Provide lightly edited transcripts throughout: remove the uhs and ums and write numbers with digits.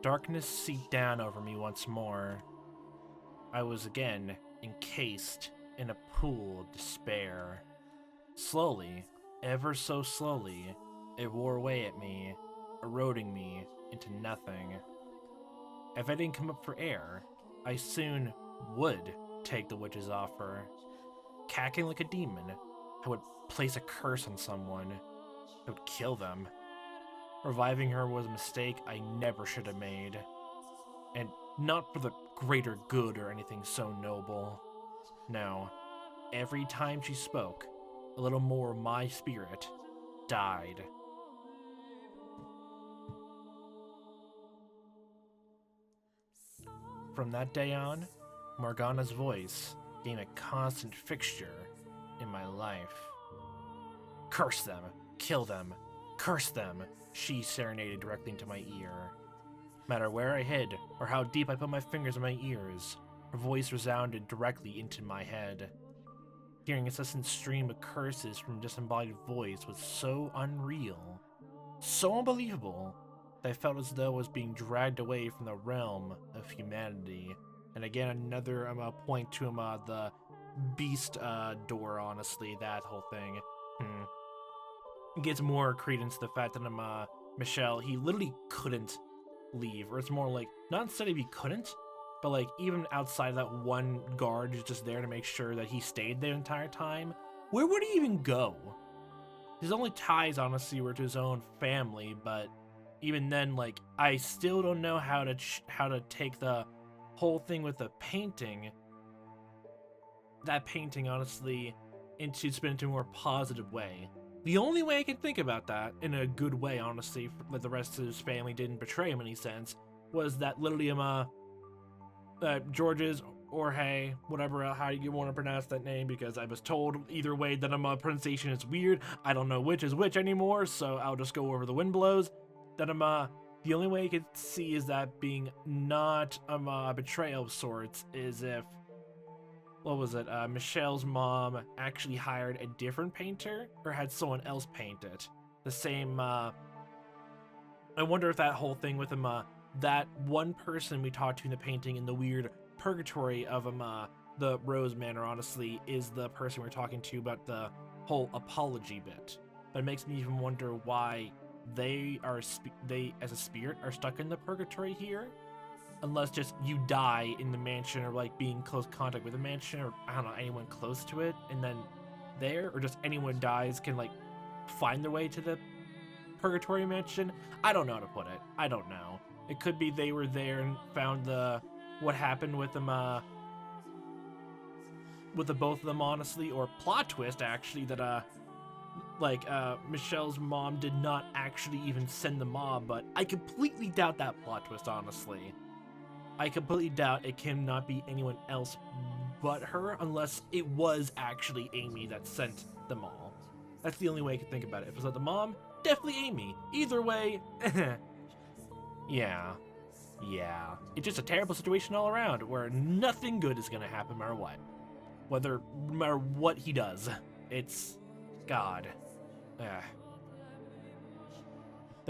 Darkness seeped down over me once more. I was again encased in a pool of despair. Slowly, ever so slowly, it wore away at me, eroding me into nothing. If I didn't come up for air, I soon would take the witch's offer. Cackling like a demon, I would place a curse on someone. I would kill them. Reviving her was a mistake I never should have made. And not for the greater good or anything so noble. No, every time she spoke, a little more of my spirit died. From that day on, Morgana's voice became a constant fixture in my life. Curse them, kill them, curse them, she serenaded directly into my ear. No matter where I hid or how deep I put my fingers in my ears, her voice resounded directly into my head. Hearing a incessant stream of curses from a disembodied voice was so unreal, so unbelievable, that I felt as though I was being dragged away from the realm of humanity. And again, another point to the beast door, honestly, that whole thing. It gives more credence to the fact that Michel, he literally couldn't leave, or it's more like, not instead of he couldn't, but like even outside that one guard who's just there to make sure that he stayed there the entire time, where would he even go? His only ties, honestly, were to his own family, but even then, like, I still don't know how to take the whole thing with the painting, that painting, honestly, spin into a more positive way. The only way I can think about that, in a good way, honestly, that the rest of his family didn't betray him in any sense, was that literally George's, or hey, whatever, how you want to pronounce that name, because I was told either way that pronunciation is weird. I don't know which is which anymore, so I'll just go over the wind blows. That the only way I could see is that being not a betrayal of sorts is if, what was it, Michel's mom actually hired a different painter or had someone else paint it. The same, I wonder if that whole thing with him, that one person we talked to in the painting in the weird purgatory of the Rose Manor, honestly, is the person we're talking to about the whole apology bit. But it makes me even wonder why they as a spirit are stuck in the purgatory here, unless just you die in the mansion or like being in close contact with the mansion, or I don't know, anyone close to it, and then there, or just anyone dies can like find their way to the purgatory mansion. I don't know how to put it. I don't know. It could be they were there and found what happened with them, with the both of them, honestly, or plot twist actually that Michel's mom did not actually even send the mob, but I completely doubt that plot twist, honestly. I completely doubt it cannot be anyone else but her, unless it was actually Amy that sent them all. That's the only way I can think about it. If it was not the mom, definitely Amy. Either way, yeah. It's just a terrible situation all around, where nothing good is gonna happen no matter what. No matter what he does. It's... God. There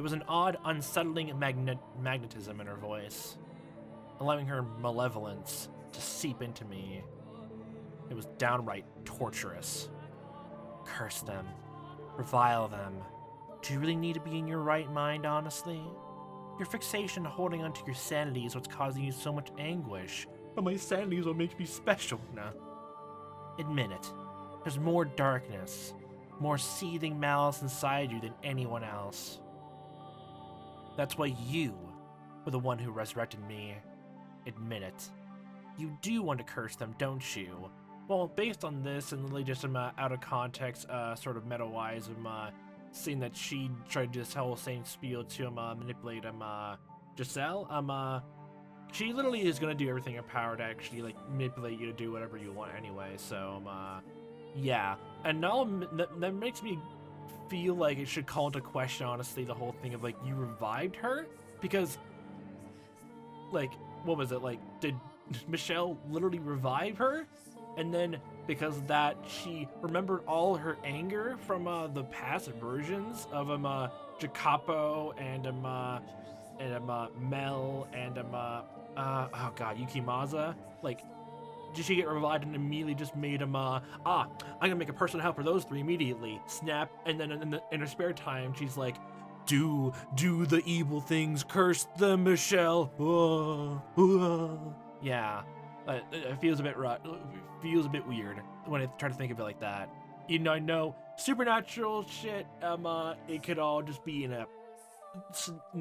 was an odd, unsettling magnetism in her voice, allowing her malevolence to seep into me. It was downright torturous. Curse them. Revile them. Do you really need to be in your right mind, honestly? Your fixation holding onto your sanity is what's causing you so much anguish. But my sanity is what makes me special. No. Admit it. There's more darkness, more seething malice inside you than anyone else. That's why you were the one who resurrected me. Admit it. You do want to curse them, don't you? Well, based on this, and literally just out of context, sort of meta-wise, seeing that she tried this whole same spiel to manipulate Giselle, she literally is gonna do everything in her power to actually like manipulate you to do whatever you want anyway. So yeah, and now that makes me feel like it should call into question, honestly, the whole thing of like you revived her, because like what was it, like did Michel literally revive her? And then because of that, she remembered all her anger from the past versions of Jacopo and and Mel, and oh god, Yukimaza, like, did she get revived and immediately just made him, I'm gonna make a personal help for those three immediately. Snap, and then in her spare time, she's like, do the evil things, curse them, Michel. Yeah, it feels a bit feels a bit weird when I try to think of it like that. You know, I know supernatural shit, it could all just be in a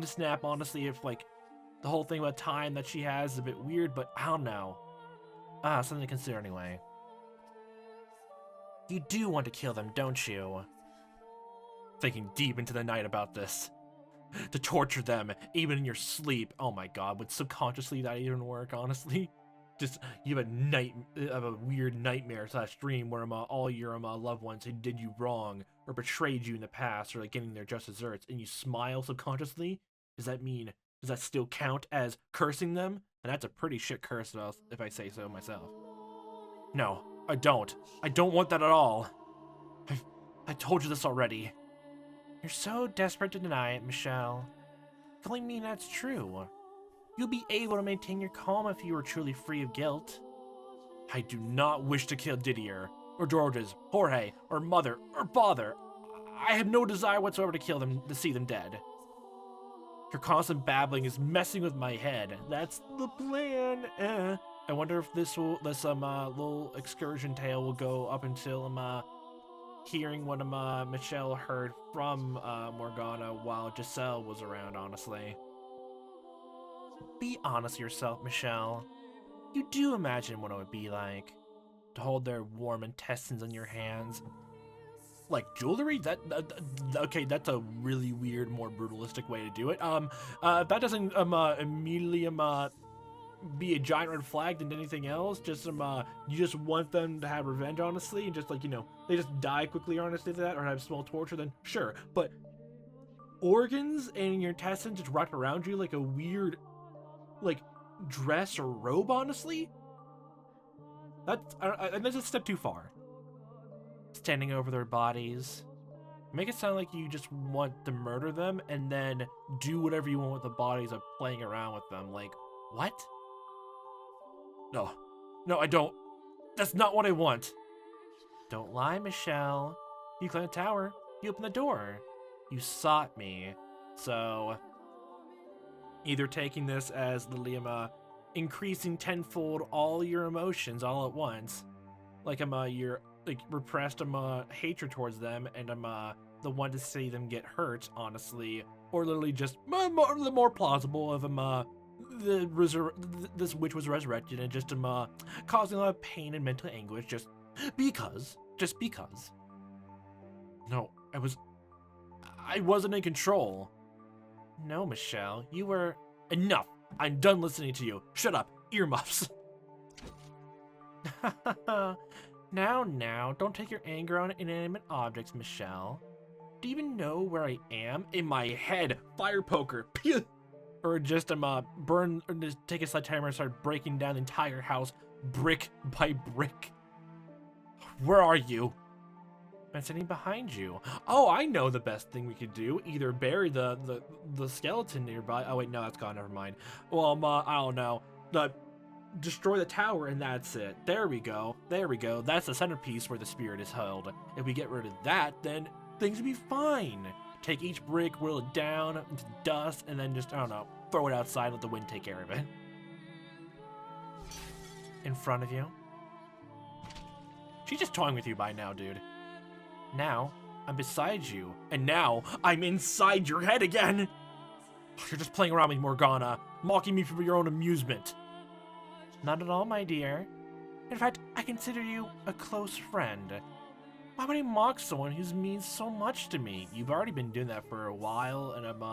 snap, honestly, if, like, the whole thing about time that she has is a bit weird, but I don't know. Something to consider anyway. You do want to kill them, don't you? Thinking deep into the night about this. To torture them, even in your sleep. Oh my god, would subconsciously that even work, honestly? Just, you have a weird nightmare / dream where all your loved ones who did you wrong, or betrayed you in the past, or like getting their just desserts, and you smile subconsciously? Does that still count as cursing them? And that's a pretty shit curse if I say so myself. No, I don't. I don't want that at all. I told you this already. You're so desperate to deny it, Michel. Telling me that's true. You'll be able to maintain your calm if you were truly free of guilt. I do not wish to kill Didier, or Georges, Jorge, or mother, or father. I have no desire whatsoever to kill them, to see them dead. Your constant babbling is messing with my head. That's the plan. I wonder if this little excursion tale will go up until hearing what Michel heard from Morgana while Giselle was around, honestly. Be honest with yourself, Michel. You do imagine what it would be like to hold their warm intestines in your hands. Like jewelry? Okay, that's a really weird, more brutalistic way to do it. If that doesn't immediately be a giant red flag than anything else, just you just want them to have revenge, honestly, and just, like, you know, they just die quickly, honestly, to that, or have small torture, then sure. But organs and your intestines just wrapped around you like a weird, like, dress or robe, honestly, that's a step too far. Standing over their bodies, make it sound like you just want to murder them and then do whatever you want with the bodies of playing around with them. Like, what? No, I don't. That's not what I want. Don't lie, Michel. You climbed the tower. You opened the door. You sought me. So, either taking this as literally increasing tenfold all your emotions all at once, like your like repressed hatred towards them, and the one to see them get hurt, honestly, or literally just the more plausible of this witch was resurrected and just causing a lot of pain and mental anguish just because. No, I wasn't in control. No, Michel, you were. Enough. I'm done listening to you. Shut up, earmuffs. Now, don't take your anger on inanimate objects, Michel. Do you even know where I am? In my head. Fire poker. Pew! Or just burn, or just take a sledgehammer and start breaking down the entire house, brick by brick. Where are you? I'm sitting behind you. Oh, I know the best thing we could do. Either bury the skeleton nearby. Oh wait, no, that's gone. Never mind. Well, I don't know. Destroy the tower and that's it. There we go. That's the centerpiece where the spirit is held. If we get rid of that, then things will be fine. Take each brick, whittle it down into dust, and then just, I don't know, throw it outside, let the wind take care of it. In front of you. She's just toying with you by now, dude. Now, I'm beside you, and now I'm inside your head again. You're just playing around with Morgana, mocking me for your own amusement. Not at all, my dear. In fact, I consider you a close friend. Why would I mock someone who means so much to me? You've already been doing that for a while, and I'm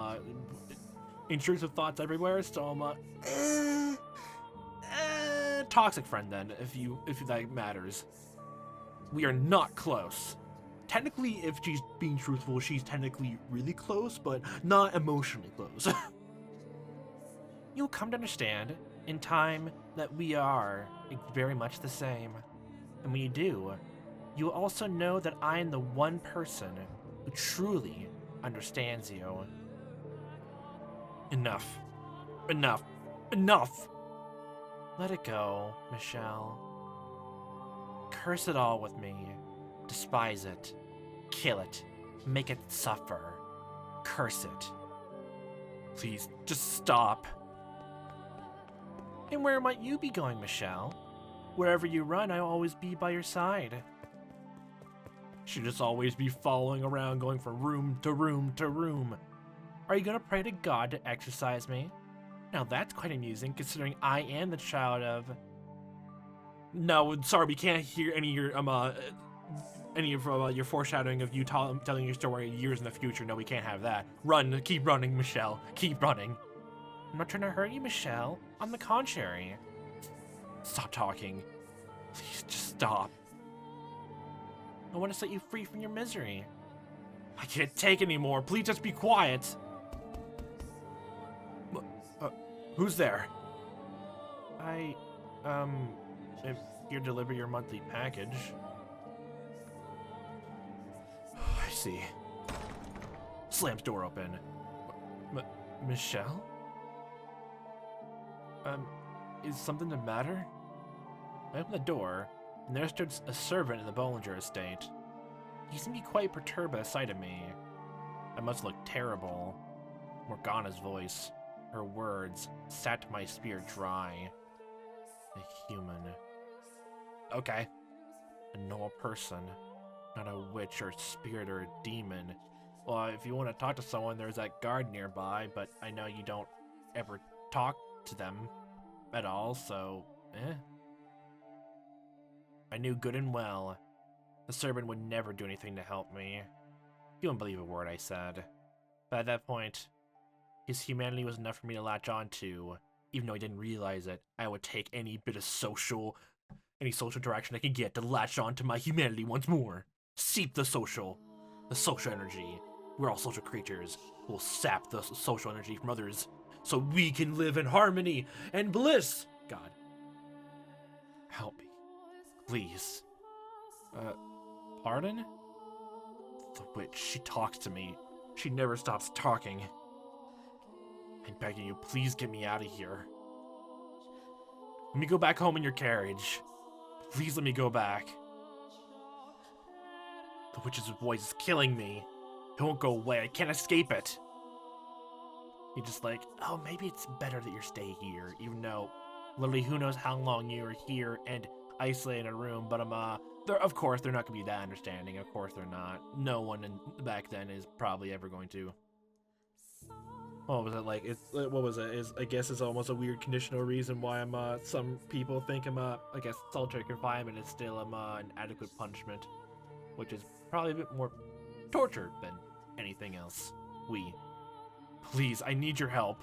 intrusive thoughts everywhere, so I'm toxic friend then, if that matters. We are not close. Technically, if she's being truthful, she's technically really close, but not emotionally close. You'll come to understand in time that we are very much the same. And when you do, you will also know that I am the one person who truly understands you. Enough. Enough. Enough! Let it go, Michel. Curse it all with me. Despise it. Kill it. Make it suffer. Curse it. Please, just stop. And where might you be going, Michel? Wherever you run, I'll always be by your side. Should just always be following around, going from room to room to room. Are you gonna pray to God to exorcise me? Now that's quite amusing, considering I am the child of... No, sorry, we can't hear any of your foreshadowing of you telling your story years in the future. No, we can't have that. Run, keep running, Michel. Keep running. I'm not trying to hurt you, Michel. On the contrary. Stop talking. Please, just stop. I want to set you free from your misery. I can't take anymore. Please just be quiet. Who's there? I'm here to deliver your monthly package. I see. Slams door open. Michel? Is something the matter? I opened the door, and there stood a servant in the Bollinger estate. He seemed to be quite perturbed by the sight of me. I must look terrible. Morgana's voice, her words, sat my spirit dry. A human. Okay. A normal person. Not a witch or spirit or a demon. Well, if you want to talk to someone, there's that guard nearby, but I know you don't ever talk to them at all, so, I knew good and well the servant would never do anything to help me. He wouldn't believe a word I said. But at that point, his humanity was enough for me to latch on to. Even though I didn't realize it, I would take any social interaction I could get to latch on to my humanity once more. Seep the social energy. We're all social creatures. We'll sap the social energy from others so we can live in harmony and bliss. God, help me, please. Pardon? The witch, she talks to me. She never stops talking. I'm begging you, please get me out of here. Let me go back home in your carriage. Please let me go back. The witch's voice is killing me. It won't go away. I can't escape it. You're just like, oh, maybe it's better that you stay here, even though literally who knows how long you were here and isolated in a room. But of course they're not gonna be that understanding. Of course they're not. No one back then is probably ever going to. What was it like? What was it? I guess it's almost a weird conditional reason why some people think I guess solitary confinement is still an adequate punishment, which is probably a bit more torture than anything else. Please, I need your help.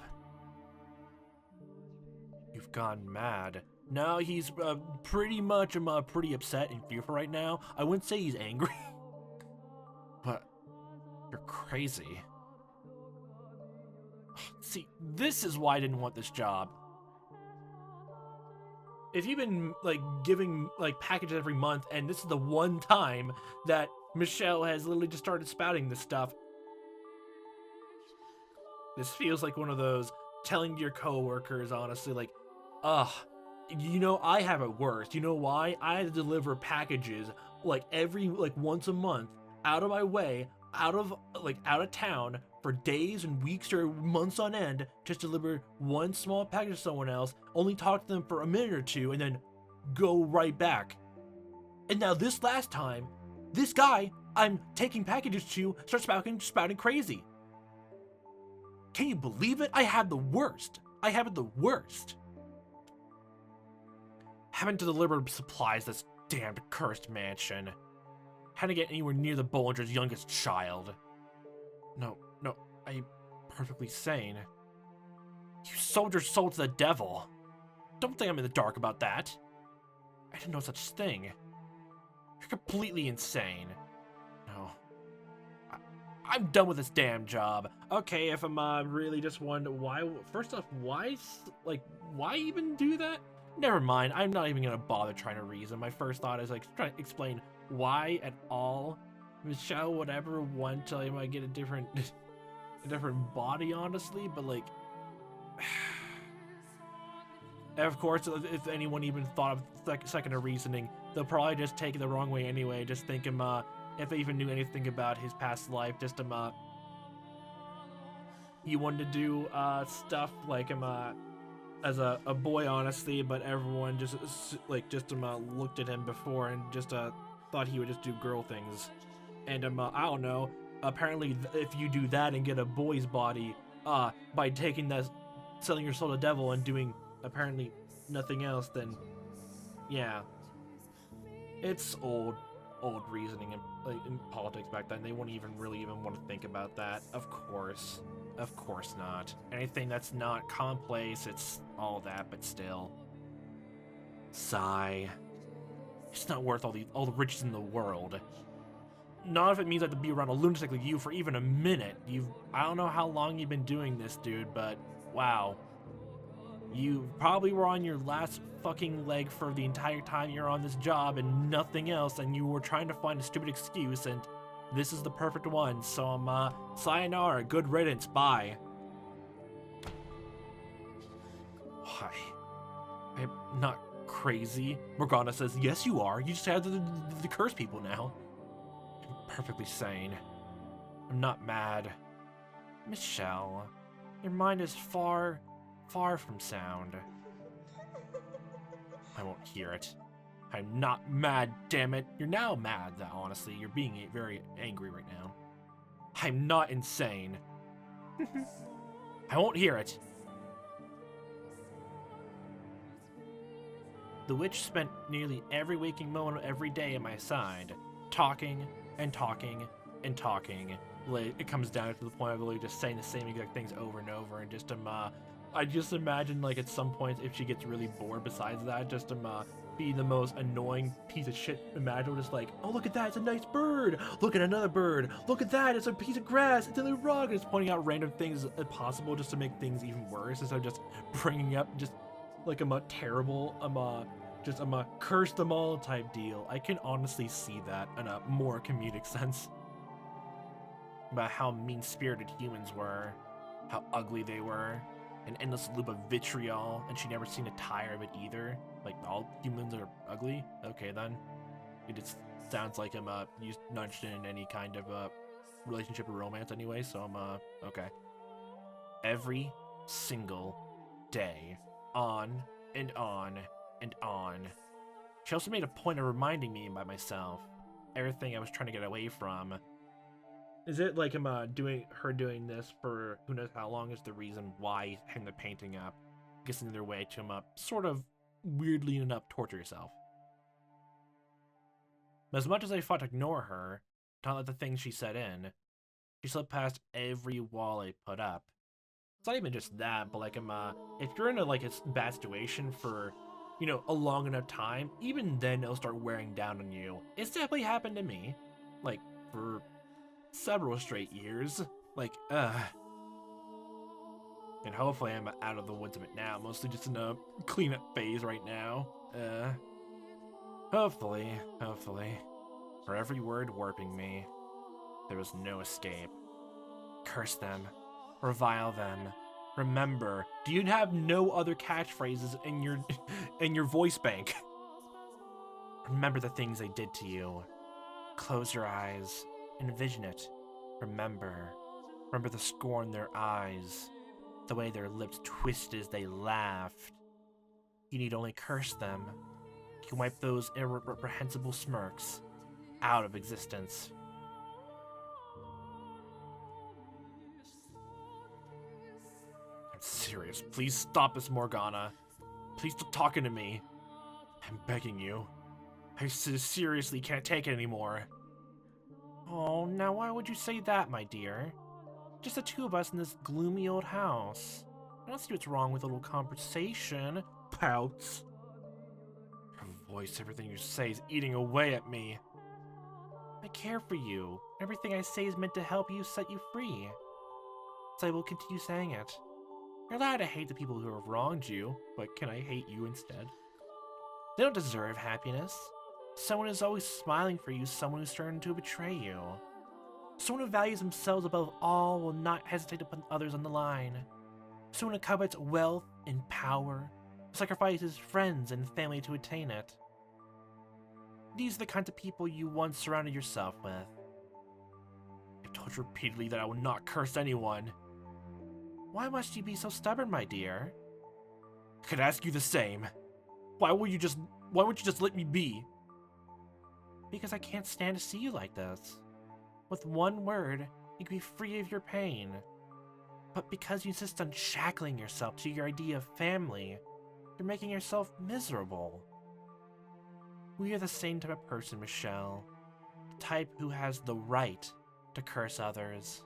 You've gone mad. No, he's pretty much pretty upset and fearful right now. I wouldn't say he's angry, but you're crazy. See, this is why I didn't want this job. If you've been giving packages every month, and this is the one time that Michel has literally just started spouting this stuff, this feels like one of those telling your coworkers, honestly, I have it worse. You know why? I had to deliver packages every once a month out of my way, out of town for days and weeks or months on end, just deliver one small package to someone else, only talk to them for a minute or two, and then go right back. And now this last time, this guy I'm taking packages to starts spouting crazy. Can you believe it? I have the worst. I have it the worst. Having to deliver supplies to this damned cursed mansion. How to get anywhere near the Bollinger's youngest child. No, I'm perfectly sane. You sold your soul to the devil. Don't think I'm in the dark about that. I didn't know such thing. You're completely insane. No. I'm done with this damn job. Okay, if I'm really just wondering why, first off, why even do that? Never mind, I'm not even gonna bother trying to reason. My first thought is trying to explain why at all Michel would ever want to get a different body, honestly, but Of course, if anyone even thought of second of reasoning, they'll probably just take it the wrong way anyway. Just think him, if they even knew anything about his past life, just he wanted to do stuff like as a boy, honestly, but everyone just looked at him before and just thought he would just do girl things. And I don't know. Apparently, if you do that and get a boy's body, by taking that, selling your soul to the devil and doing apparently nothing else, then yeah, it's old reasoning in politics back then. They wouldn't even really want to think about that. Of course not. Anything that's not commonplace, it's all that, but still. Sigh. It's not worth all the riches in the world. Not if it means I have to be around a lunatic like you for even a minute. I don't know how long you've been doing this, dude, but wow. You probably were on your last fucking leg for the entire time you're on this job and nothing else, and you were trying to find a stupid excuse, and this is the perfect one. So sayonara, good riddance, bye. Why? I'm not crazy. Morgana says, yes you are. You just have to curse people now. I'm perfectly sane. I'm not mad. Michel, your mind is far from sound. I won't hear it. I'm not mad, damn it. You're now mad, though, honestly. You're being very angry right now. I'm not insane. I won't hear it. The witch spent nearly every waking moment of every day at my side, talking and talking and talking. Like, it comes down to the point of really just saying the same exact things over and over, and just I just imagine, like, at some point, if she gets really bored besides that, just be the most annoying piece of shit imaginable. Just like, oh, look at that, it's a nice bird. Look at another bird. Look at that, it's a piece of grass. It's a little rock. And just pointing out random things as possible just to make things even worse, instead of just bringing up just like a terrible, curse them all type deal. I can honestly see that in a more comedic sense. About how mean-spirited humans were, how ugly they were, an endless loop of vitriol, and she never seen a tire of it either. Like, all humans are ugly? Okay, then. It just sounds like I'm used nudged in any kind of relationship or romance anyway, so I'm okay. Every single day, on and on and on. She also made a point of reminding me by myself everything I was trying to get away from. Is it like I'm doing this for who knows how long is the reason why hang the painting up? Guessing their way to sort of weirdly enough torture yourself. As much as I fought to ignore her, to not let the things she said in, she slipped past every wall I put up. It's not even just that, but like if you're in a bad situation for, a long enough time, even then it'll start wearing down on you. It's definitely happened to me. Like, for several straight years. And hopefully I'm out of the woods of it now. Mostly just in a cleanup phase right now. Hopefully. For every word warping me, there was no escape. Curse them. Revile them. Remember, do you have no other catchphrases in your voice bank? Remember the things they did to you. Close your eyes. Envision it. Remember the scorn in their eyes, the way their lips twisted as they laughed. You need only curse them. You can wipe those irreprehensible smirks out of existence. I'm serious. Please stop this, Morgana. Please stop talking to me. I'm begging you. I seriously can't take it anymore. Oh, now why would you say that, my dear? Just the two of us in this gloomy old house. I don't see what's wrong with a little conversation. Pouts. Her voice, everything you say is eating away at me. I care for you. Everything I say is meant to help you, set you free. So I will continue saying it. You're allowed to hate the people who have wronged you, but can I hate you instead? They don't deserve happiness. Someone who's always smiling for you, someone who's starting to betray you. Someone who values themselves above all will not hesitate to put others on the line. Someone who covets wealth and power, sacrifices friends and family to attain it. These are the kinds of people you once surrounded yourself with. I've told you repeatedly that I will not curse anyone. Why must you be so stubborn, my dear? I could ask you the same. Why won't you just let me be? Because I can't stand to see you like this. With one word, you can be free of your pain. But because you insist on shackling yourself to your idea of family, you're making yourself miserable. We are the same type of person, Michel. The type who has the right to curse others.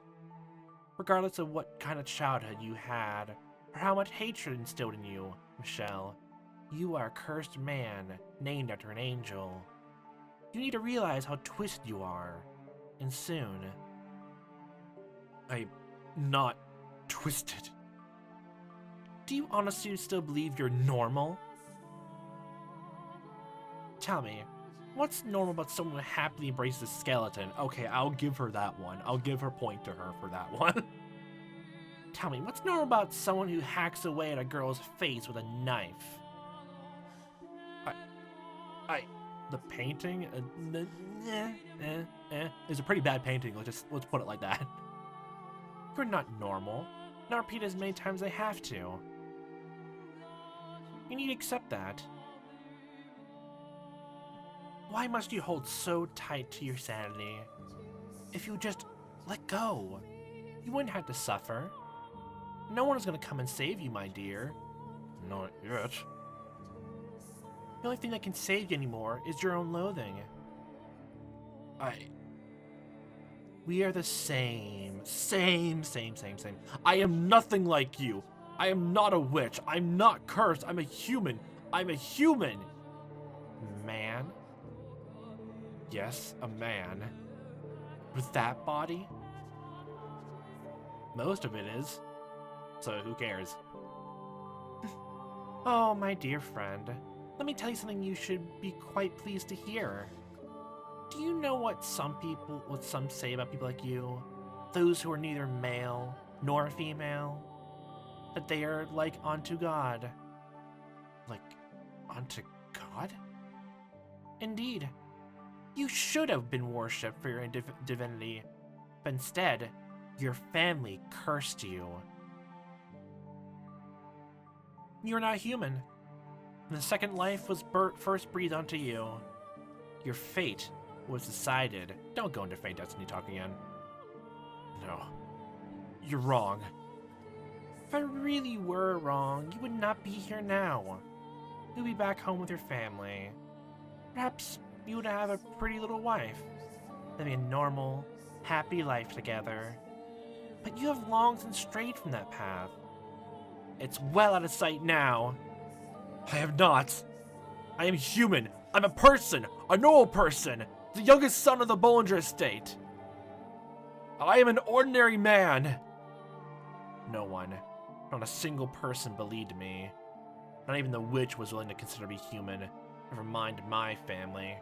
Regardless of what kind of childhood you had, or how much hatred instilled in you, Michel, you are a cursed man named after an angel. You need to realize how twisted you are, and soon. I'm not twisted. Do you honestly still believe you're normal? Tell me, what's normal about someone who happily embraces a skeleton? Okay, I'll give her that one. I'll give her point to her for that one. Tell me, what's normal about someone who hacks away at a girl's face with a knife? The painting? It's a pretty bad painting, let's put it like that. You're not normal. Not repeat as many times as I have to. You need to accept that. Why must you hold so tight to your sanity? If you would just let go, you wouldn't have to suffer. No one is going to come and save you, my dear. Not yet. The only thing that can save you anymore is your own loathing. We are the same. Same. I am nothing like you. I am not a witch. I'm not cursed. I'm a human. Man? Yes, a man. With that body? Most of it is. So who cares? Oh, my dear friend. Let me tell you something you should be quite pleased to hear. Do you know what some say about people like you? Those who are neither male nor female? That they are like unto God. Like unto God? Indeed. You should have been worshipped for your divinity, but instead, your family cursed you. You are not human. And the second life was first breathed onto you. Your fate was decided. Don't go into Fate Destiny talk again. No. You're wrong. If I really were wrong, you would not be here now. You'd be back home with your family. Perhaps you would have a pretty little wife. Living a normal, happy life together. But you have long since strayed from that path. It's well out of sight now. I have not. I am human. I'm a person. A normal person. The youngest son of the Bollinger estate. I am an ordinary man. No one, not a single person believed me. Not even the witch was willing to consider me human. Never mind my family.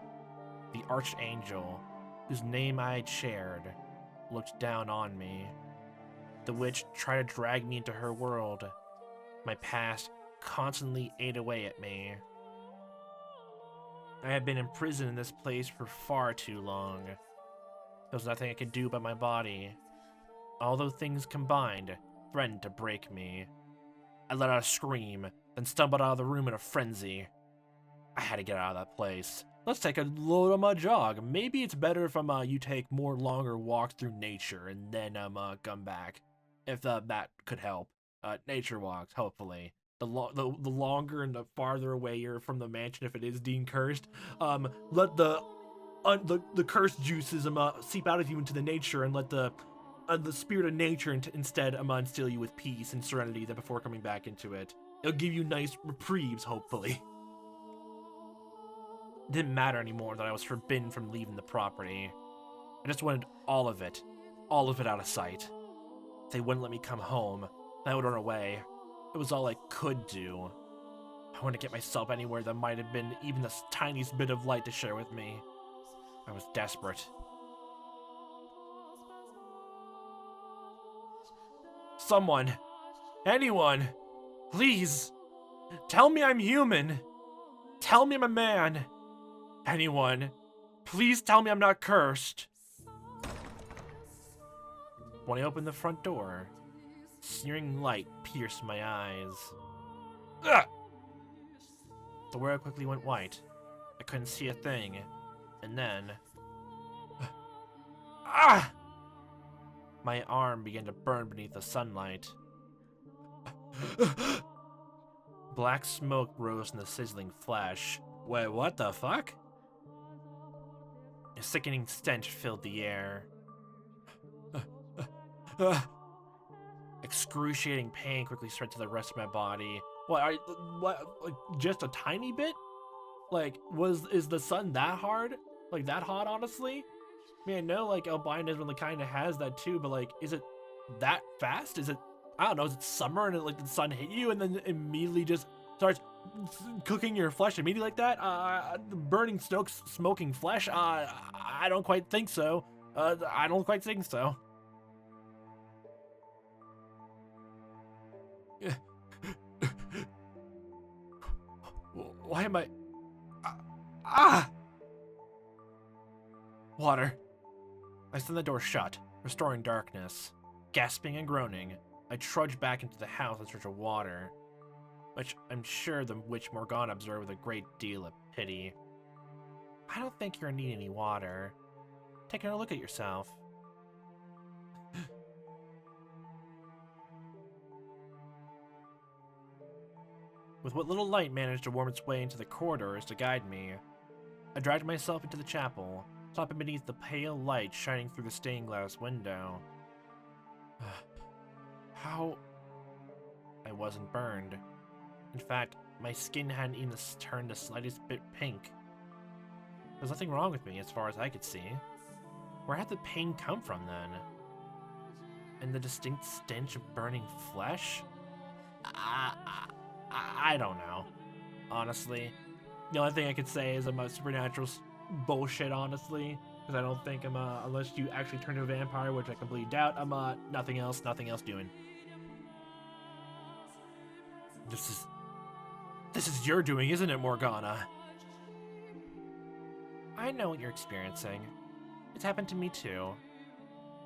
The archangel, whose name I had shared, looked down on me. The witch tried to drag me into her world. My past constantly ate away at me. I have been imprisoned in this place for far too long. There was nothing I could do about my body. All those things combined threatened to break me. I let out a scream, then stumbled out of the room in a frenzy. I had to get out of that place. Let's take a little jog. Maybe it's better if you take more longer walks through nature and then come back. If that could help. Nature walks, hopefully. The longer and the farther away you're from the mansion, if it is deemed cursed, let the cursed juices seep out of you into the nature, and let the spirit of nature instead instill you with peace and serenity before coming back into it. It'll give you nice reprieves, hopefully. It didn't matter anymore that I was forbidden from leaving the property. I just wanted all of it out of sight. If they wouldn't let me come home, I would run away. It was all I could do. I wanted to get myself anywhere that might have been even the tiniest bit of light to share with me. I was desperate. Someone! Anyone! Please! Tell me I'm human! Tell me I'm a man! Anyone! Please tell me I'm not cursed! When I opened the front door, searing light pierced my eyes. Ugh! The world quickly went white. I couldn't see a thing. And then... Ah! My arm began to burn beneath the sunlight. Black smoke rose from the sizzling flesh. Wait, what the fuck? A sickening stench filled the air. Excruciating pain quickly spread to the rest of my body. What? Like, just a tiny bit? Like, is the sun that hard? Like, that hot, honestly? I mean, I know, like, albinism really kind of has that too, but, like, is it that fast? Is it, I don't know, is it summer and, like, the sun hit you and then immediately just starts cooking your flesh immediately like that? Burning smoking flesh? I don't quite think so. I don't quite think so. Why am I... Water. I slammed the door shut, restoring darkness. Gasping and groaning, I trudged back into the house in search of water, which I'm sure the witch Morgana observed with a great deal of pity. I don't think you're in need of any water. Taking a look at yourself. With what little light managed to worm its way into the corridors to guide me, I dragged myself into the chapel, stopping beneath the pale light shining through the stained glass window. How... I wasn't burned. In fact, my skin hadn't even turned the slightest bit pink. There was nothing wrong with me as far as I could see. Where had the pain come from then? And the distinct stench of burning flesh? I don't know. Honestly. The only thing I could say is I'm a supernatural bullshit, honestly. Because I don't think I'm, unless you actually turn into a vampire, which I completely doubt, I'm, nothing else doing. This is your doing, isn't it, Morgana? I know what you're experiencing. It's happened to me too.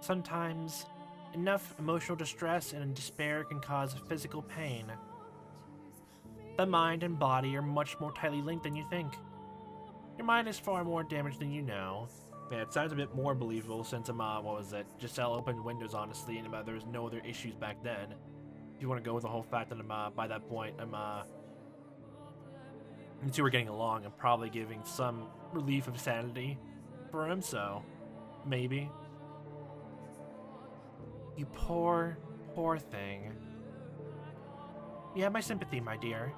Sometimes, enough emotional distress and despair can cause physical pain. The mind and body are much more tightly linked than you think. Your mind is far more damaged than you know. Yeah, it sounds a bit more believable since what was it? Giselle opened windows, honestly, and there was no other issues back then. If you want to go with the whole fact that by that point, you two were getting along and probably giving some relief of sanity for him, so maybe. You poor, poor thing. You have my sympathy, my dear.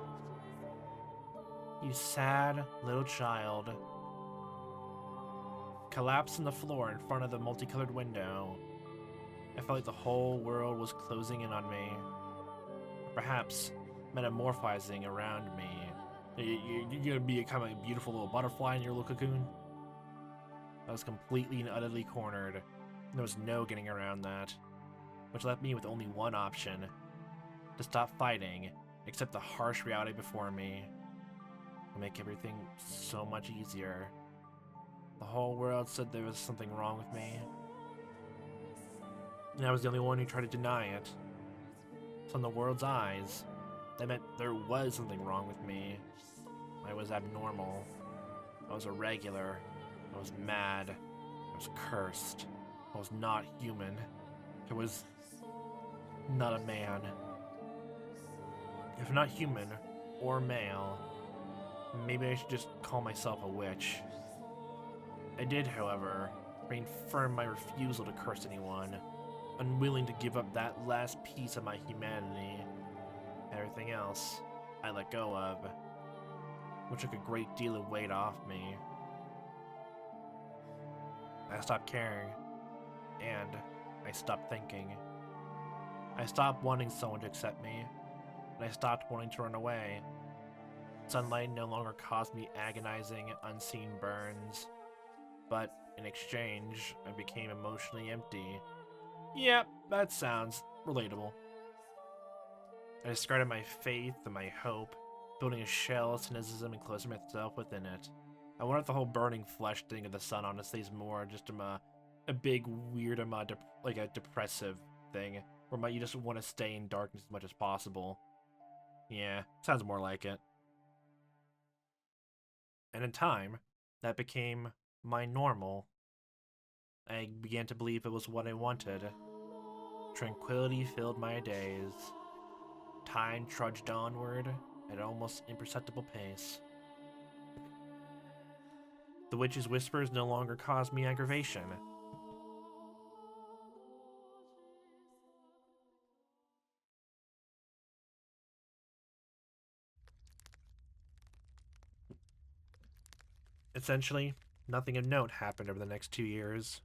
You sad little child. Collapsed on the floor in front of the multicolored window. I felt like the whole world was closing in on me. Or perhaps metamorphizing around me. You're gonna become a beautiful little butterfly in your little cocoon? I was completely and utterly cornered. There was no getting around that. Which left me with only one option. To stop fighting, accept the harsh reality before me. To make everything so much easier. The whole world said there was something wrong with me. And I was the only one who tried to deny it. So in the world's eyes, that meant there was something wrong with me. I was abnormal. I was irregular. I was mad. I was cursed. I was not human. I was not a man. If not human or male, maybe I should just call myself a witch. I did, however, remain firm in my refusal to curse anyone, unwilling to give up that last piece of my humanity. Everything else, I let go of, which took a great deal of weight off me. I stopped caring, and I stopped thinking. I stopped wanting someone to accept me, and I stopped wanting to run away. Sunlight no longer caused me agonizing, unseen burns, but in exchange, I became emotionally empty. Yep, that sounds relatable. I discarded my faith and my hope, building a shell of cynicism and closing myself within it. I wonder if the whole burning flesh thing of the sun honestly is more just a big weird like a depressive thing, where you just want to stay in darkness as much as possible. Yeah, sounds more like it. And in time, that became my normal. I began to believe it was what I wanted. Tranquility filled my days. Time trudged onward at an almost imperceptible pace. The witch's whispers no longer caused me aggravation. Essentially, nothing of note happened over the next 2 years.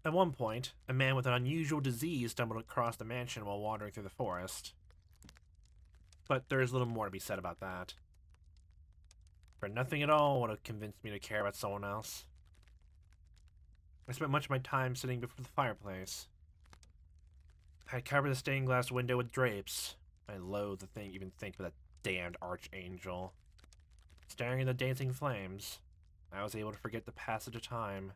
At one point, a man with an unusual disease stumbled across the mansion while wandering through the forest. But there is little more to be said about that. For nothing at all would have convinced me to care about someone else. I spent much of my time sitting before the fireplace. I covered the stained glass window with drapes. I loathe to even think of that damned archangel. Staring at the dancing flames, I was able to forget the passage of time.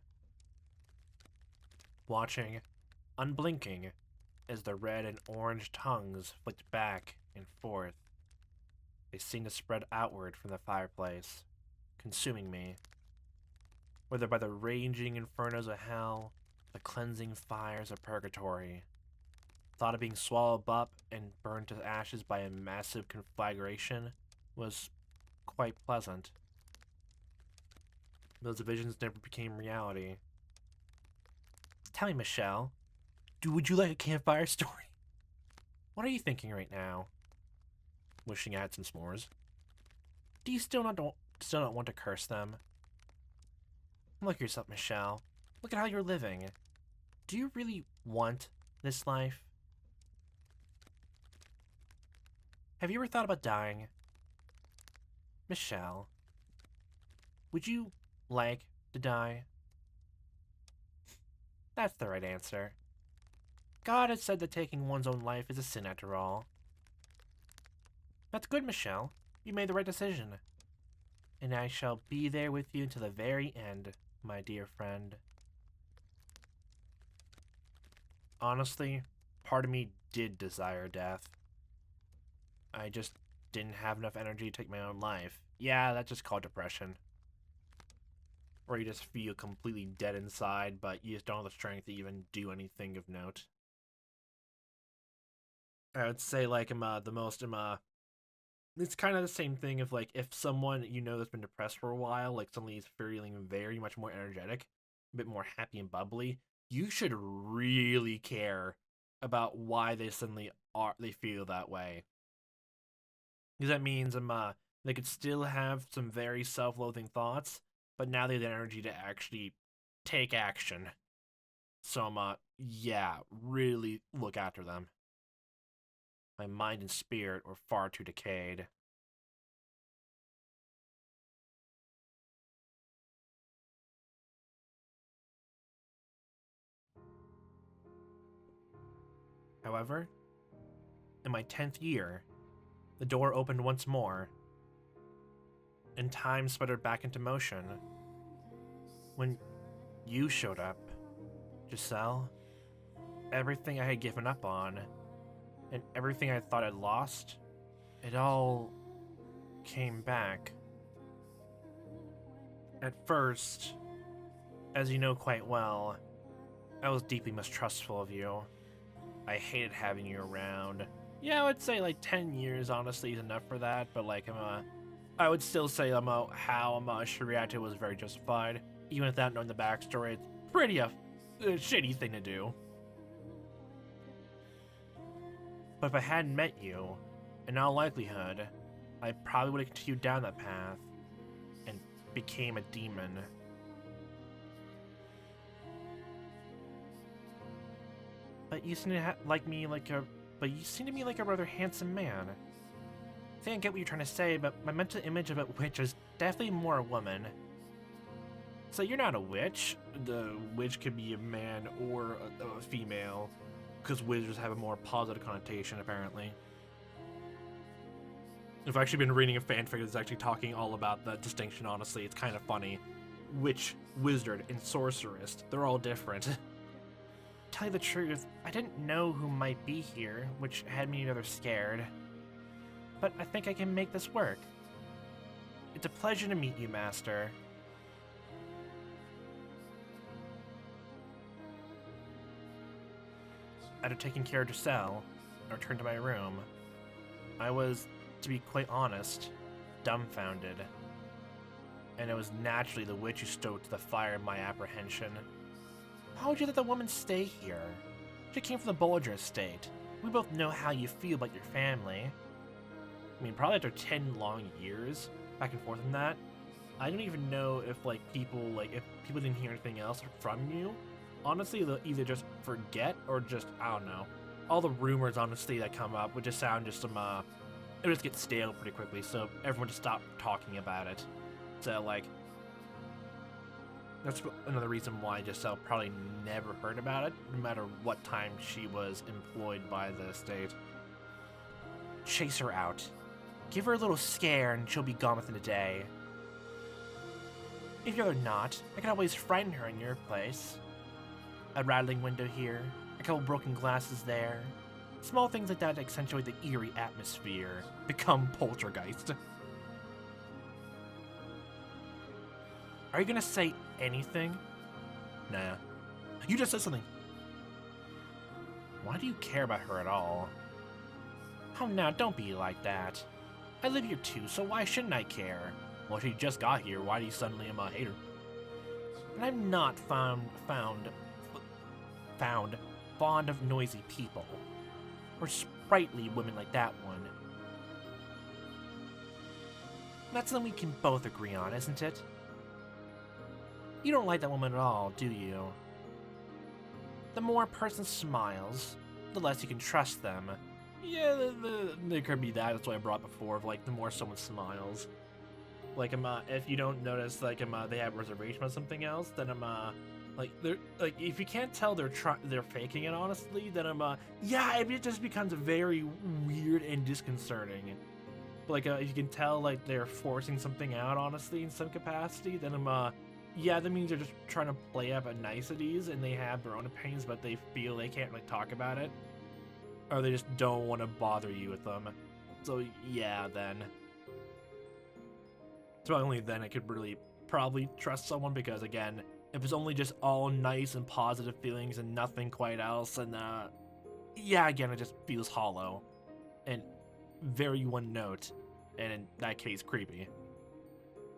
Watching, unblinking, as the red and orange tongues flicked back and forth. They seemed to spread outward from the fireplace, consuming me. Whether by the raging infernos of hell, the cleansing fires of purgatory. Thought of being swallowed up and burned to ashes by a massive conflagration was quite pleasant. Those visions never became reality. Tell me, Michel, would you like a campfire story? What are you thinking right now? Wishing I had some s'mores. Do you still not want to curse them? Look at yourself, Michel. Look at how you're living. Do you really want this life? Have you ever thought about dying? Michel, would you like to die? That's the right answer. God has said that taking one's own life is a sin after all. That's good, Michel. You made the right decision. And I shall be there with you until the very end, my dear friend. Honestly, part of me did desire death. I just didn't have enough energy to take my own life. Yeah, that's just called depression. Or you just feel completely dead inside, but you just don't have the strength to even do anything of note. I would say, like, it's kind of the same thing of, like, if someone you know that's been depressed for a while, like, suddenly is feeling very much more energetic, a bit more happy and bubbly, you should really care about why they feel that way. Because that means they could still have some very self-loathing thoughts, but now they have the energy to actually take action. So yeah, really look after them. My mind and spirit were far too decayed. However, in my 10th year, the door opened once more, and time sputtered back into motion. When you showed up, Giselle, everything I had given up on, and everything I thought I'd lost, it all came back. At first, as you know quite well, I was deeply mistrustful of you. I hated having you around. Yeah, I would say like 10 years honestly is enough for that, but like I would still say how she reacted was very justified. Even without knowing the backstory, it's pretty a shitty thing to do. But if I hadn't met you, in all likelihood, I probably would have continued down that path and became a demon. But you seem to but you seem to me like a rather handsome man. I think I get what you're trying to say, but my mental image of a witch is definitely more a woman. So you're not a witch. The witch could be a man or a female. because wizards have a more positive connotation, apparently. I've actually been reading a fanfic that's actually talking all about the distinction, honestly. It's kind of funny. Witch, wizard, and sorceress, they're all different. Tell you the truth, I didn't know who might be here, which had me rather scared. But I think I can make this work. It's a pleasure to meet you, Master. After taking care of Giselle, I returned to my room. I was, to be quite honest, dumbfounded. And it was naturally the witch who stoked the fire in my apprehension. How would you let the woman stay here? She came from the Bolger estate. We both know how you feel about your family. I mean, probably after 10 long years, back and forth on that, I don't even know if, if people didn't hear anything else from you. Honestly, they'll either just forget or just, I don't know. All the rumors, honestly, that come up would just sound just some, it would just get stale pretty quickly, so everyone just stopped talking about it. So, that's another reason why Giselle probably never heard about it, no matter what time she was employed by the estate. Chase her out. Give her a little scare and she'll be gone within a day. If you're not, I can always frighten her in your place. A rattling window here, a couple broken glasses there. Small things like that accentuate the eerie atmosphere. Become poltergeist. Are you gonna say anything? Nah. You just said something. Why do you care about her at all? Oh, now, don't be like that. I live here too, so why shouldn't I care? Well, she just got here, why do you suddenly hate her? And I'm not fond of noisy people. Or sprightly women like that one. That's something we can both agree on, isn't it? You don't like that woman at all, do you? The more a person smiles, the less you can trust them. Yeah, there could be that. That's what I brought before, of the more someone smiles. If you don't notice, they have reservation on something else, then if you can't tell they're faking it, honestly, then yeah, it just becomes very weird and disconcerting. But if you can tell they're forcing something out, honestly, in some capacity, then yeah, that means they're just trying to play up at niceties and they have their own opinions, but they feel they can't talk about it, or they just don't want to bother you with them. So yeah, then. So only then I could really probably trust someone, because again, if it's only just all nice and positive feelings and nothing quite else, and yeah, again, it just feels hollow and very one note, and in that case, creepy.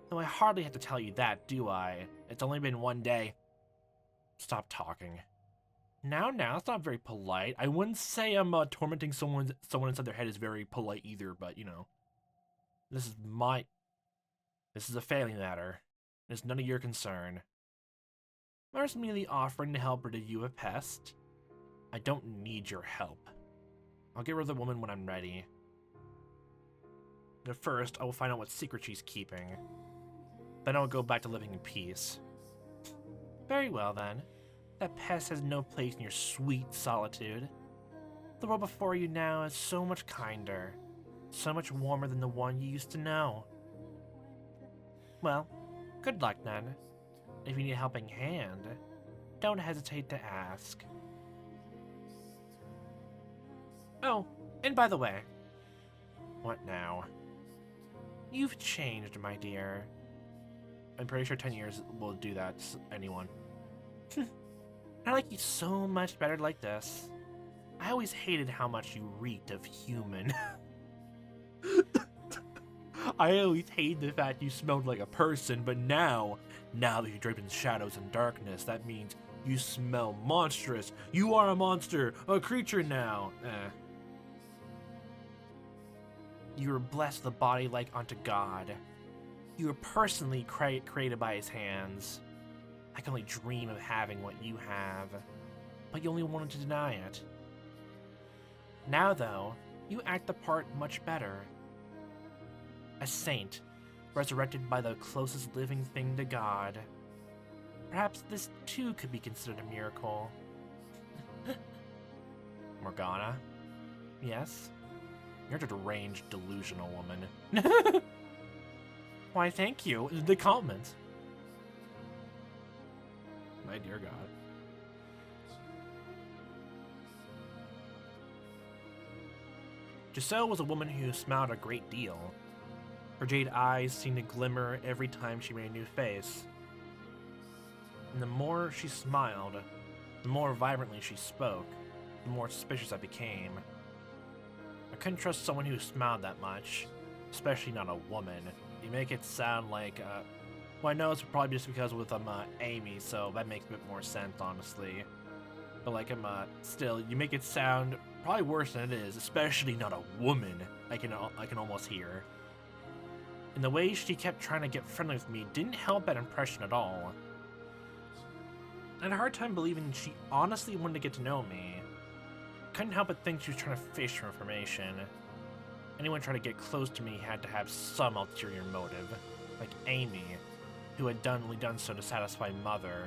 Though I hardly have to tell you that, do I? It's only been one day. Stop talking. Now, it's not very polite. I wouldn't say I'm tormenting someone inside their head is very polite either, but you know, this is a family matter. It's none of your concern. I was merely offering to help rid you of a pest. I don't need your help. I'll get rid of the woman when I'm ready. But first, I will find out what secret she's keeping. Then I will go back to living in peace. Very well, then. That pest has no place in your sweet solitude. The world before you now is so much kinder, so much warmer than the one you used to know. Well, good luck, then. If you need a helping hand, don't hesitate to ask. Oh, and by the way... What now? You've changed, my dear. I'm pretty sure 10 years will do that to anyone. I like you so much better like this. I always hated how much you reeked of human. I always hated the fact you smelled like a person, but now that you're draped in shadows and darkness, that means you smell monstrous. You are a monster, a creature now. You were blessed with a body like unto God. You were personally created by his hands. I can only dream of having what you have, but you only wanted to deny it. Now, though, you act the part much better. A saint, resurrected by the closest living thing to God. Perhaps this too could be considered a miracle. Morgana? Yes? You're a deranged, delusional woman. Why, thank you. The compliment. My dear God. Giselle was a woman who smiled a great deal. Her jade eyes seemed to glimmer every time she made a new face. And the more she smiled, the more vibrantly she spoke, the more suspicious I became. I couldn't trust someone who smiled that much, especially not a woman. You make it sound like, well, I know it's probably just because with Amy, so that makes a bit more sense, honestly. But like, still, you make it sound probably worse than it is, especially not a woman. I can almost hear. And the way she kept trying to get friendly with me didn't help that impression at all. I had a hard time believing she honestly wanted to get to know me. Couldn't help but think she was trying to fish for information. Anyone trying to get close to me had to have some ulterior motive, like Amy, who had only done so to satisfy Mother.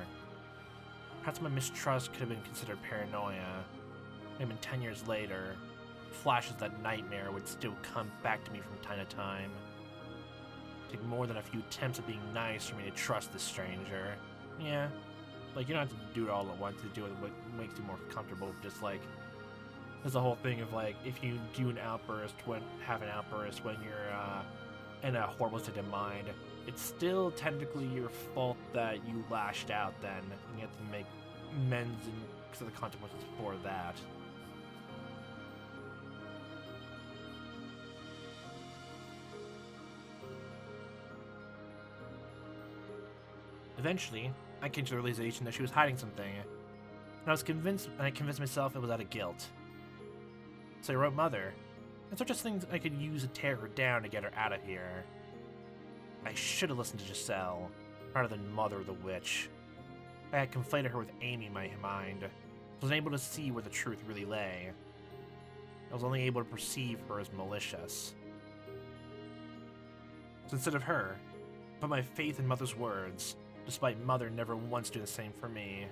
Perhaps my mistrust could have been considered paranoia. Maybe 10 years later, flashes of that nightmare would still come back to me from time to time. It'd take more than a few attempts at being nice for me to trust this stranger. Yeah, like, you don't have to do it all at once to do it what makes you more comfortable. Just like, there's the whole thing of like, if you do have an outburst when you're in a horrible state of mind, it's still technically your fault that you lashed out then, and you have to make amends because of the consequences for that. Eventually, I came to the realization that she was hiding something, and I convinced myself it was out of guilt. So I wrote Mother, and such things I could use to tear her down to get her out of here. I should have listened to Giselle, rather than Mother the Witch. I had conflated her with Amy in my mind. I was unable to see where the truth really lay. I was only able to perceive her as malicious. So instead of her, I put my faith in Mother's words, despite Mother never once doing the same for me.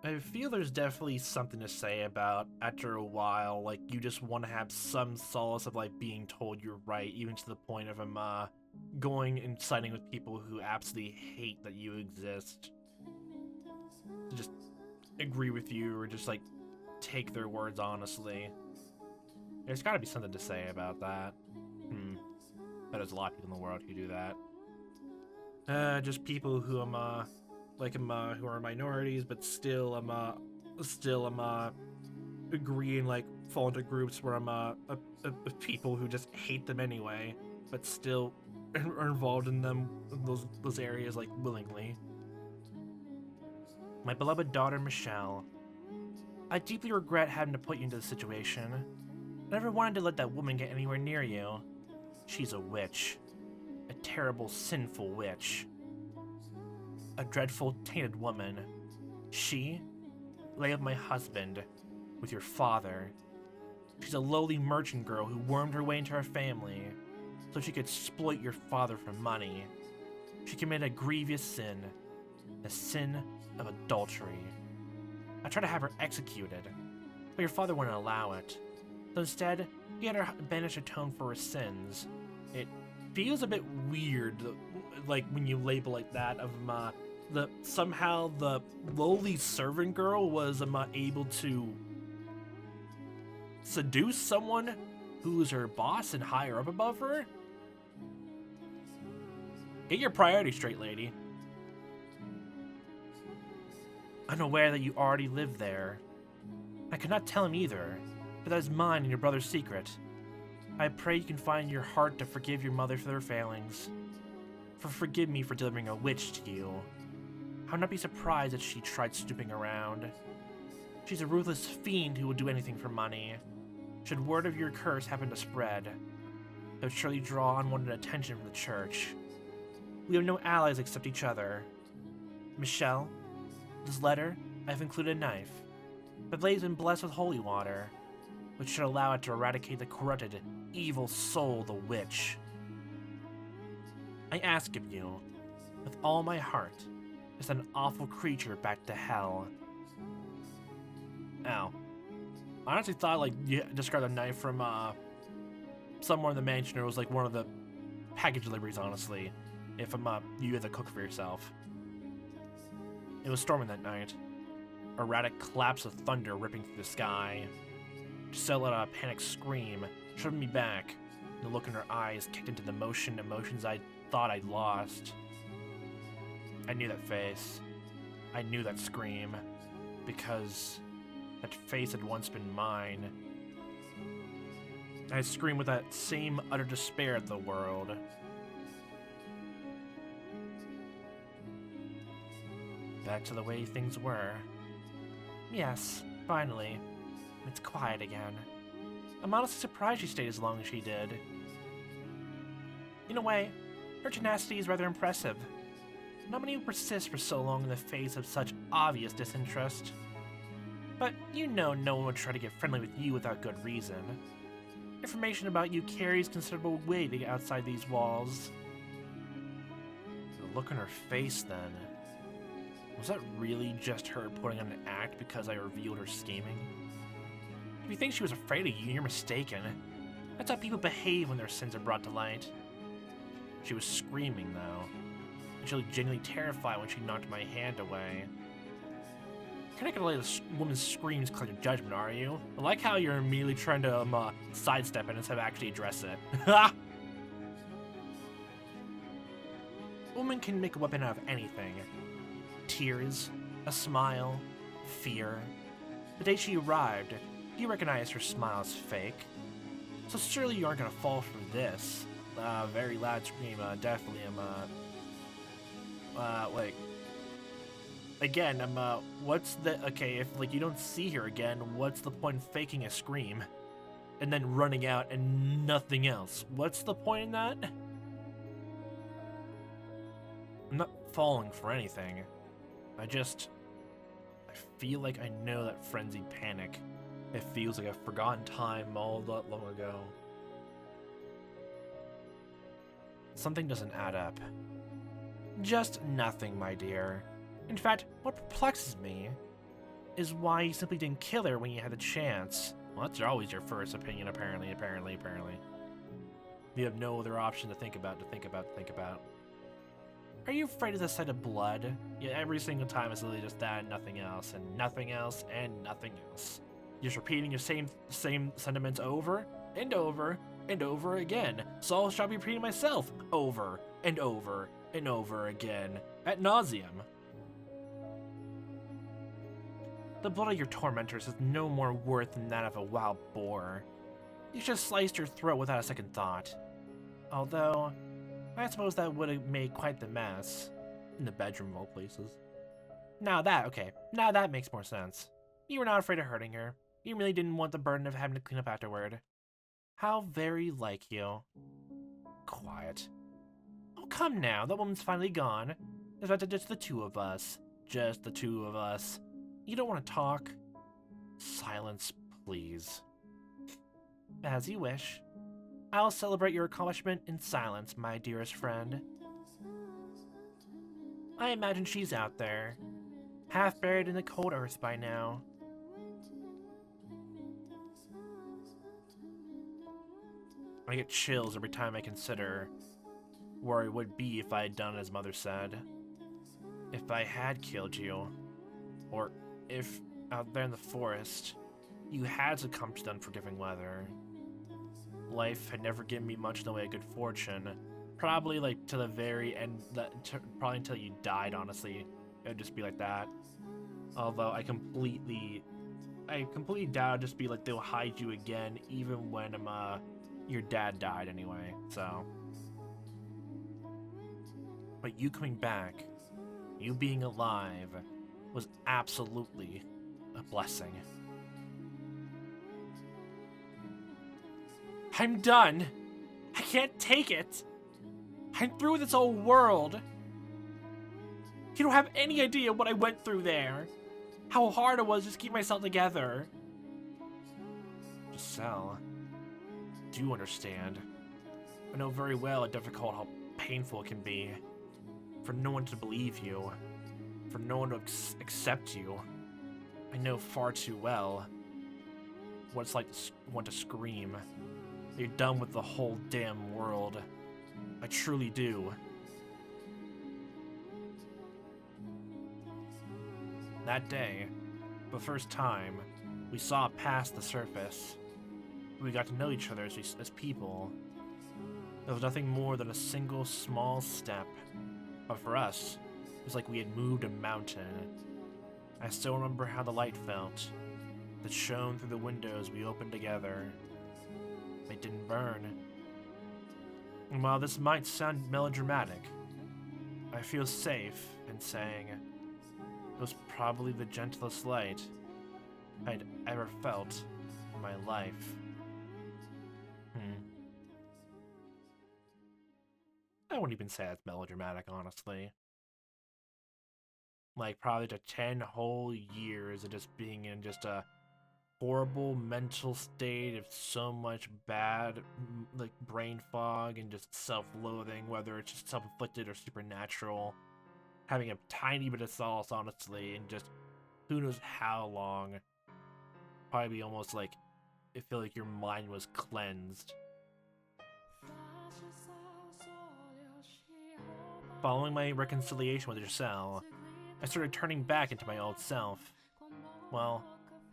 I feel there's definitely something to say about, after a while, like, you just want to have some solace of, like, being told you're right, even to the point of going and siding with people who absolutely hate that you exist. To just agree with you, or just, like, take their words honestly. There's gotta be something to say about that. But there's a lot of people in the world who do that. Just people who who are minorities, but still agree and like fall into groups where people who just hate them anyway, but still are involved in them, those areas, like, willingly. My beloved daughter, Michel. I deeply regret having to put you into this situation. I never wanted to let that woman get anywhere near you. She's a witch. A terrible, sinful witch. A dreadful, tainted woman. She lay with my husband, with your father. She's a lowly merchant girl who wormed her way into our family so she could exploit your father for money. She committed a grievous sin, the sin of adultery. I tried to have her executed, but your father wouldn't allow it. So instead, he had her banished to atone for her sins. It feels a bit weird, like, when you label like that, of somehow the lowly servant girl was able to seduce someone who's her boss and higher up above her. Get your priorities straight, lady. Unaware that you already lived there. I could not tell him either, but that is mine and your brother's secret. I pray you can find your heart to forgive your mother for their failings. Forgive me for delivering a witch to you. I would not be surprised if she tried snooping around. She's a ruthless fiend who will do anything for money. Should word of your curse happen to spread, it would surely draw unwanted attention from the church. We have no allies except each other. Michel, this letter, I have included a knife. The blade's been blessed with holy water, which should allow it to eradicate the corrupted, evil soul, the witch. I ask of you, with all my heart, to send an awful creature back to hell. Ow. I honestly thought, like, you just got a knife from, somewhere in the mansion, or it was, like, one of the package deliveries, honestly. If, you had to cook for yourself. It was storming that night. Erratic claps of thunder ripping through the sky. Giselle let out a panicked scream, shoving me back. The look in her eyes kicked into the emotions I thought I'd lost. I knew that face. I knew that scream. Because that face had once been mine. I screamed with that same utter despair at the world. Back to the way things were. Yes, finally. It's quiet again. I'm honestly surprised she stayed as long as she did. In a way, her tenacity is rather impressive. Not many persist for so long in the face of such obvious disinterest. But you know no one would try to get friendly with you without good reason. Information about you carries considerable weight outside these walls. The look on her face, then. Was that really just her putting on an act because I revealed her scheming? If you think she was afraid of you, you're mistaken. That's how people behave when their sins are brought to light. She was screaming, though. And she looked genuinely terrified when she knocked my hand away. You're not gonna let this woman's screams clear your judgment, are you? I like how you're immediately trying to sidestep it instead of actually address it. A woman can make a weapon out of anything. Tears, a smile, fear. The day she arrived, you recognized her smile as fake. So surely you aren't gonna fall for this. Very loud scream, definitely like... Again, what's the... Okay, if, like, you don't see her again, what's the point in faking a scream? And then running out and nothing else? What's the point in that? I'm not falling for anything. I feel like I know that frenzied panic. It feels like a forgotten time all that long ago. Something doesn't add up. Just nothing, my dear. In fact, what perplexes me is why you simply didn't kill her when you had the chance. Well, that's always your first opinion, apparently. You have no other option to think about. Are you afraid of the sight of blood? Yeah, every single time it's literally just that and nothing else, and nothing else, and nothing else. Just repeating your same sentiments over, and over, and over again. So I shall be repeating myself over, and over, and over again, ad nauseum. The blood of your tormentors is no more worth than that of a wild boar. You should have sliced your throat without a second thought. Although, I suppose that would have made quite the mess. In the bedroom of all places. Now that makes more sense. You were not afraid of hurting her. You really didn't want the burden of having to clean up afterward. How very like you. Quiet. Oh, come now, that woman's finally gone. It's about just the two of us. Just the two of us. You don't want to talk? Silence, please. As you wish. I'll celebrate your accomplishment in silence, my dearest friend. I imagine she's out there, half buried in the cold earth by now. I get chills every time I consider where I would be if I had done as Mother said. If I had killed you, or if out there in the forest, you had succumbed to the unforgiving weather. Life had never given me much in the way of good fortune. Probably like to the very end, probably until you died, honestly. It would just be like that. Although I completely doubt it'd just be like they'll hide you again even when your dad died anyway, so. But you coming back, you being alive, was absolutely a blessing. I'm done. I can't take it. I'm through with this whole world. You don't have any idea what I went through there. How hard it was just to keep myself together. Giselle, do you understand? I know very well how painful it can be for no one to believe you, for no one to accept you. I know far too well what it's like to want to scream. You're done with the whole damn world. I truly do. That day, for the first time, we saw past the surface. We got to know each other as people. There was nothing more than a single small step, but for us, it was like we had moved a mountain. I still remember how the light felt, that shone through the windows we opened together. They didn't burn. And while this might sound melodramatic, I feel safe in saying it was probably the gentlest light I'd ever felt in my life. I wouldn't even say that's melodramatic, honestly. Like, probably to 10 whole years of just being in just a horrible mental state of so much bad, like, brain fog and just self-loathing, whether it's just self-inflicted or supernatural. Having a tiny bit of solace, honestly, and just who knows how long. Probably almost like, it feel like your mind was cleansed. Following my reconciliation with Michel, I started turning back into my old self. Well,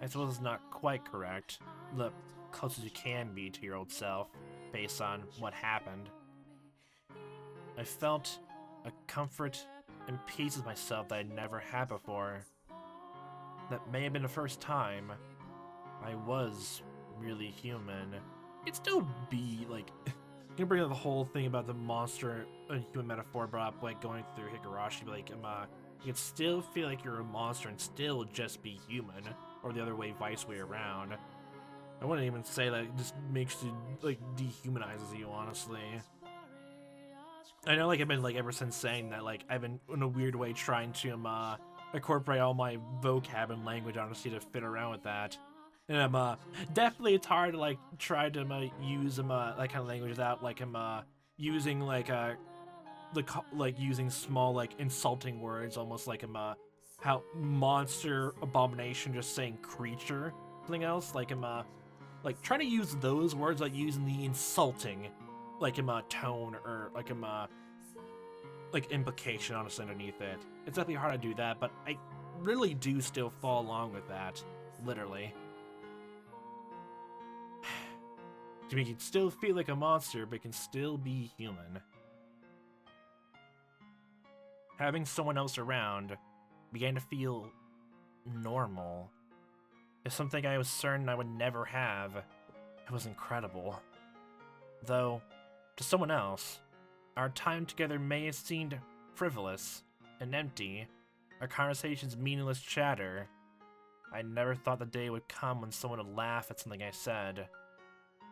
I suppose it's not quite correct. The closest you can be to your old self, based on what happened. I felt a comfort and peace with myself that I'd never had before. That may have been the first time I was really human. It'd still be, like, you can bring up the whole thing about the monster and human metaphor brought up, like, going through Higurashi, like, you can still feel like you're a monster and still just be human, or the other way, vice way around. I wouldn't even say that it just makes you, like, dehumanizes you, honestly. I know, like, I've been, like, ever since saying that, like, I've been, in a weird way, trying to, incorporate all my vocab and language, honestly, to fit around with that. And definitely it's hard to, like, try to, use, that kind of language without, like, using, like, using small, like, insulting words, almost like, how monster, abomination, just saying creature, something else, like, like, trying to use those words, like, using the insulting, like, tone, or, like, implication, honestly, underneath it. It's definitely hard to do that, but I really do still fall along with that, literally. To make it still feel like a monster, but can still be human. Having someone else around began to feel normal. It's something I was certain I would never have. It was incredible. Though, to someone else, our time together may have seemed frivolous and empty, our conversations meaningless chatter. I never thought the day would come when someone would laugh at something I said,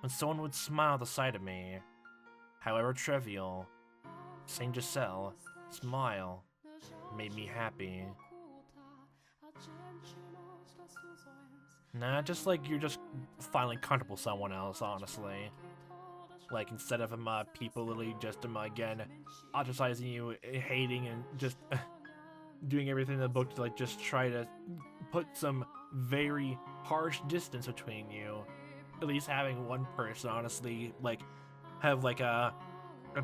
when someone would smile at the sight of me. However trivial, Saint Giselle, smile, made me happy. Nah, just like you're just finally comfortable with someone else, honestly. Like, instead of people literally just, again, ostracizing you, hating, and just doing everything in the book to, like, just try to put some very harsh distance between you. At least having one person, honestly, like, have, like, a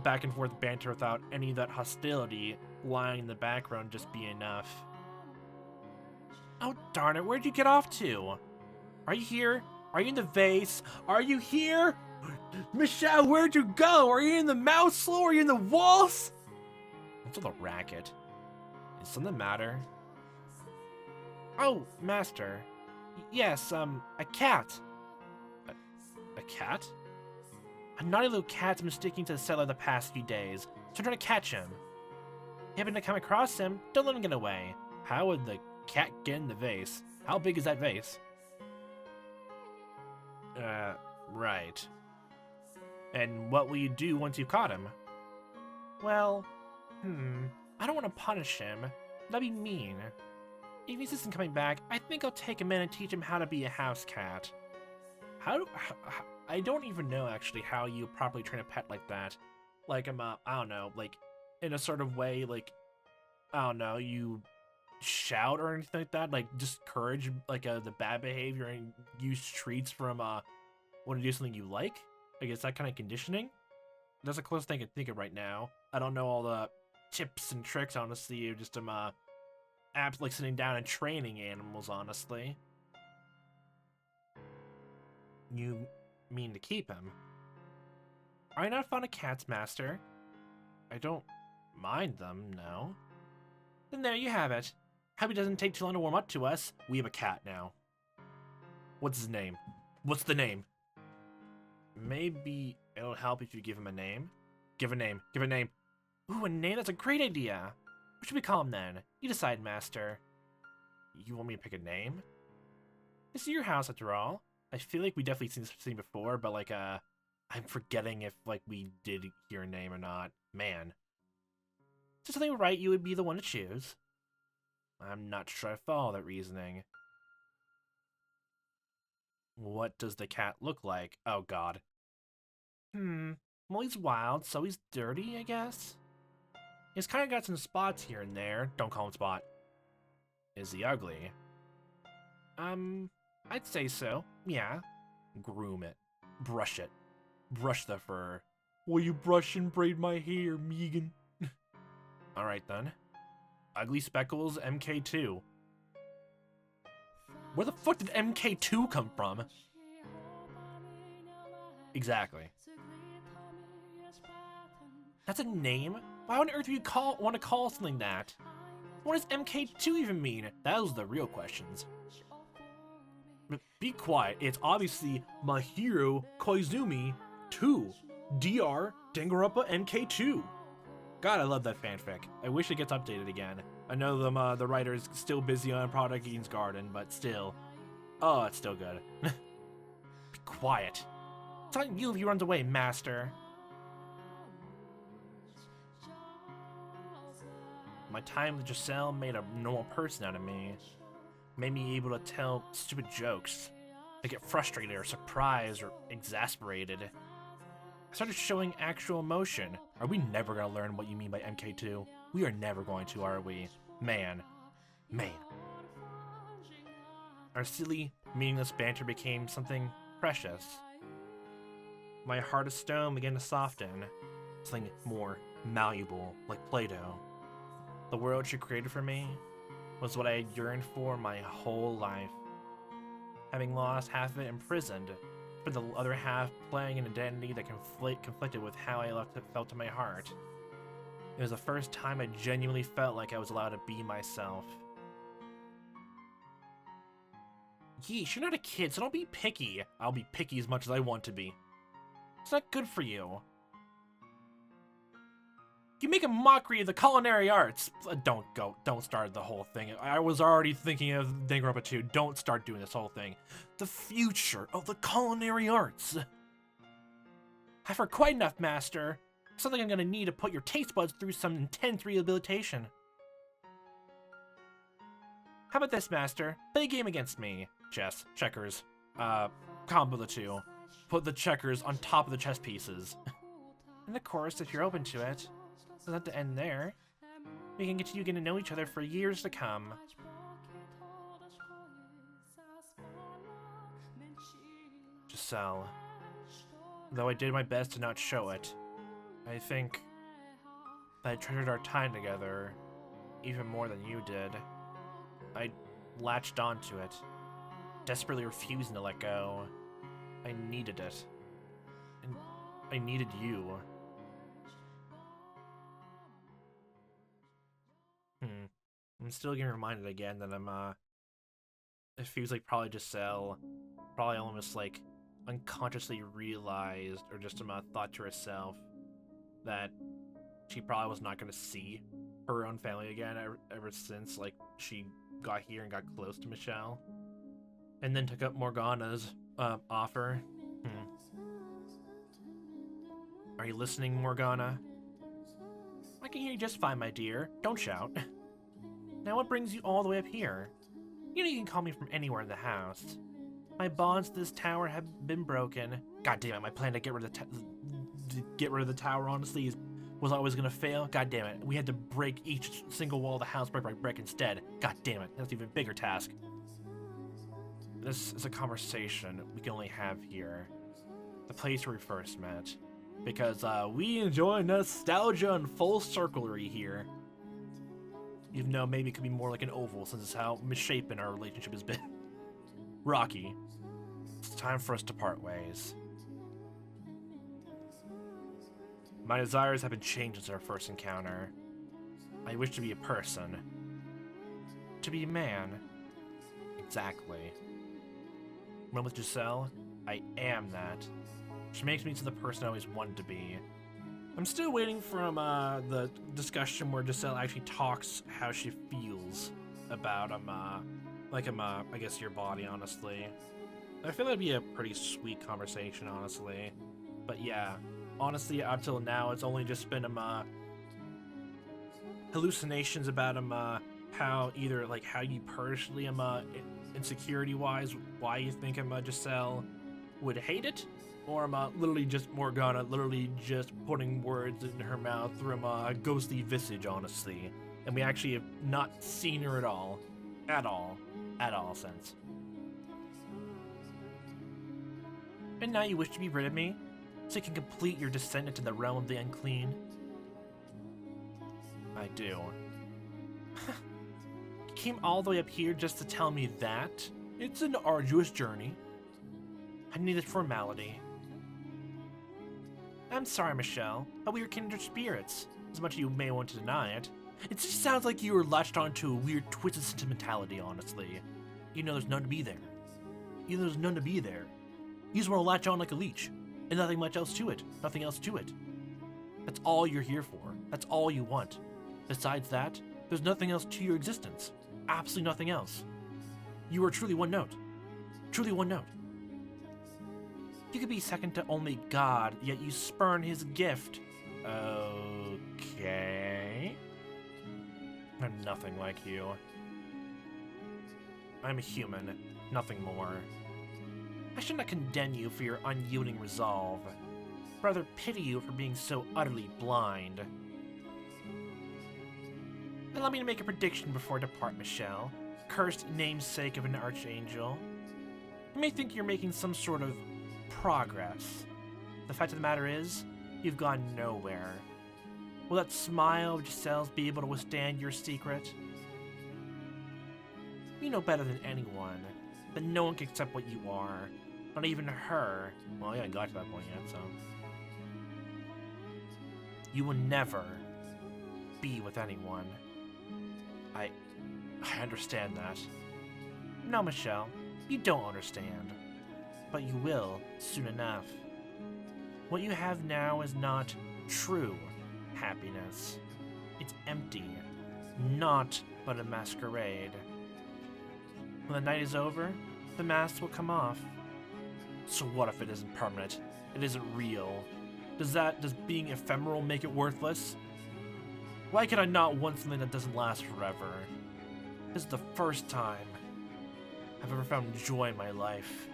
back and forth banter without any of that hostility lying in the background just be enough. Oh, darn it, where'd you get off to? Are you here? Are you in the vase? Are you here? Michel, where'd you go? Are you in the mouse hole? Are you in the walls? What's all the racket? Is something the matter? Oh, master. Yes, a cat. A cat? A naughty little cat's been sticking to the cellar the past few days, so I'm trying to catch him. If you happen to come across him, don't let him get away. How would the cat get in the vase? How big is that vase? Right. And what will you do once you've caught him? Well, I don't want to punish him. That'd be mean. If he isn't coming back, I think I'll take him in and teach him how to be a house cat. I don't even know, actually, how you properly train a pet like that. Like, I don't know, like, in a sort of way, like, I don't know, you shout or anything like that, like, discourage, like, the bad behavior and use treats from, want to do something you like? I guess that kind of conditioning? That's the closest thing I can think of right now. I don't know all the tips and tricks, honestly, just, apps like sitting down and training animals, honestly. You mean to keep him? Are you not fond of cats, Master? I don't mind them, no. Then there you have it. Hope it doesn't take too long to warm up to us. We have a cat now. What's his name? What's the name? Maybe it'll help if you give him a name. Give a name. Give a name. Ooh, a name? That's a great idea. What should we call him then? You decide, Master. You want me to pick a name? This is your house, after all. I feel like we definitely seen this scene before, but like, I'm forgetting if, like, we did hear a name or not. Man. Is something right you would be the one to choose? I'm not sure I follow that reasoning. What does the cat look like? Oh, God. Well, he's wild, so he's dirty, I guess? He's kind of got some spots here and there. Don't call him Spot. Is he ugly? I'd say so. Yeah. Groom it. Brush it. Brush the fur. Will you brush and braid my hair, Megan? Alright then. Ugly Speckles, MK2. Where the fuck did MK2 come from? Exactly. That's a name? Why on earth would you want to call something that? What does MK2 even mean? Those are the real questions. But be quiet. It's obviously Mahiro Koizumi 2. DR Danganronpa MK2. God, I love that fanfic. I wish it gets updated again. I know the writer's still busy on Product Eden's Garden, but still. Oh, it's still good. Be quiet. It's on you if he runs away, Master. My time with Giselle made a normal person out of me. Made me able to tell stupid jokes. I get frustrated or surprised or exasperated. I started showing actual emotion. Are we never gonna learn what you mean by MK2? We are never going to, are we? Man. Man. Our silly, meaningless banter became something precious. My heart of stone began to soften. Something more malleable, like Play-Doh. The world she created for me was what I had yearned for my whole life. Having lost half of it imprisoned, but the other half playing an identity that conflicted with how I felt in my heart. It was the first time I genuinely felt like I was allowed to be myself. Yeesh, you're not a kid, so don't be picky. I'll be picky as much as I want to be. It's not good for you. You make a mockery of the culinary arts. Don't start the whole thing. I was already thinking of Danganronpa 2. Don't start doing this whole thing. The future of the culinary arts. I've heard quite enough, Master. Something I'm gonna need to put your taste buds through some intense rehabilitation. How about this, Master? Play a game against me. Chess, checkers, combo the two. Put the checkers on top of the chess pieces. And of course, if you're open to it, doesn't have to end there. We can continue getting to know each other for years to come. Giselle. Though I did my best to not show it, I think that I treasured our time together even more than you did. I latched onto it, desperately refusing to let go. I needed it. And I needed you. I'm still getting reminded again that it feels like probably Giselle probably almost like unconsciously realized or just thought to herself that she probably was not going to see her own family again ever since like she got here and got close to Michel, and then took up Morgana's offer. Are you listening, Morgana? I can hear you just fine, my dear. Don't shout. Now what brings you all the way up here? You know you can call me from anywhere in the house. My bonds to this tower have been broken. God damn it, my plan to get rid of to get rid of the tower, honestly, was always going to fail. God damn it. We had to break each single wall of the house brick by brick instead. God damn it. That's an even bigger task. This is a conversation we can only have here. The place where we first met. Because we enjoy nostalgia and full circlery here. Even though maybe it could be more like an oval, since it's how misshapen our relationship has been. Rocky. It's time for us to part ways. My desires have been changed since our first encounter. I wish to be a person. To be a man. Exactly. When with Giselle, I am that. She makes me into the person I always wanted to be. I'm still waiting from the discussion where Giselle actually talks how she feels about I guess your body, honestly. I feel that'd be a pretty sweet conversation, honestly. But yeah, honestly, up till now, it's only just been hallucinations about how either like how you personally insecurity-wise, why you think Giselle would hate it, or literally just Morgana literally just putting words in her mouth through a ghostly visage, honestly. And we actually have not seen her at all since. And now you wish to be rid of me, so you can complete your descent into the realm of the unclean? I do. You came all the way up here just to tell me that? It's an arduous journey. I need this formality. I'm sorry, Michel, but we are kindred spirits, as much as you may want to deny it. It just sounds like you were latched onto a weird twisted sentimentality, honestly. You know there's none to be there. You know there's none to be there. You just want to latch on like a leech, and nothing much else to it. Nothing else to it. That's all you're here for. That's all you want. Besides that, there's nothing else to your existence. Absolutely nothing else. You are truly one note. Truly one note. You could be second to only God, yet you spurn his gift. Okay. I'm nothing like you. I'm a human, nothing more. I should not condemn you for your unyielding resolve. Rather pity you for being so utterly blind. Allow me to make a prediction before I depart, Michel. Cursed namesake of an archangel. You may think you're making some sort of progress. The fact of the matter is, you've gone nowhere. Will that smile of Giselle's be able to withstand your secret? You know better than anyone that no one can accept what you are. Not even her. Well, yeah, I got to that point yet, so. You will never be with anyone. I understand that. No, Michel, you don't understand. But you will soon enough. What you have now is not true happiness. It's empty, naught but a masquerade. When the night is over, the mask will come off. So what if it isn't permanent? It isn't real? Does being ephemeral make it worthless? Why can I not want something that doesn't last forever? This is the first time I've ever found joy in my life.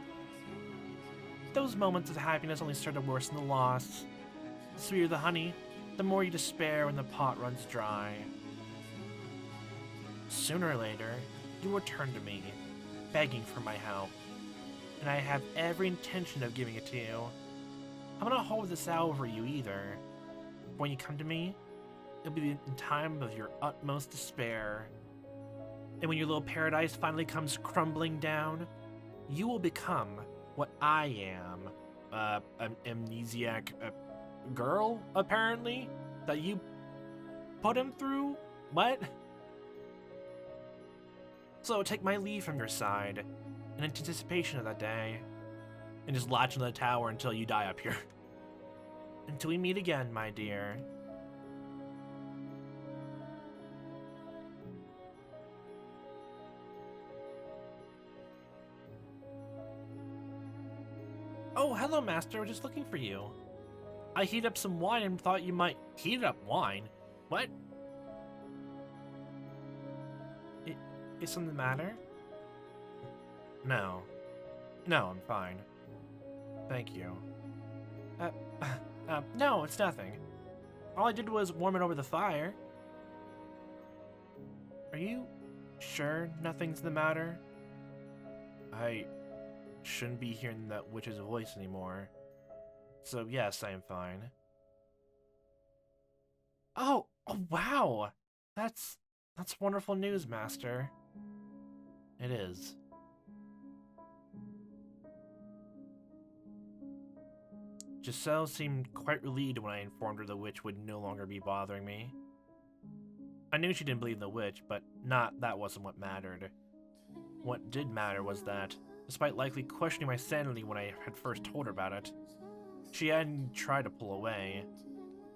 Those moments of happiness only start to worsen the loss. The sweeter the honey, the more you despair when the pot runs dry. Sooner or later, you will turn to me, begging for my help. And I have every intention of giving it to you. I'm not hold this out over you either. When you come to me, it'll be in time of your utmost despair. And when your little paradise finally comes crumbling down, you will become what I am. An amnesiac girl, apparently? That you put him through? What? So take my leave from your side, in anticipation of that day, and just latch on the tower until you die up here. Until we meet again, my dear. Oh, hello, Master. We're just looking for you. I heated up some wine and thought you might... Heated up wine? What? Is something the matter? No. No, I'm fine. Thank you. No, it's nothing. All I did was warm it over the fire. Are you sure nothing's the matter? I shouldn't be hearing that witch's voice anymore. So yes, I am fine. Oh wow! That's wonderful news, Master. It is. Giselle seemed quite relieved when I informed her the witch would no longer be bothering me. I knew she didn't believe in the witch, but that wasn't what mattered. What did matter was that, despite likely questioning my sanity when I had first told her about it, she hadn't tried to pull away.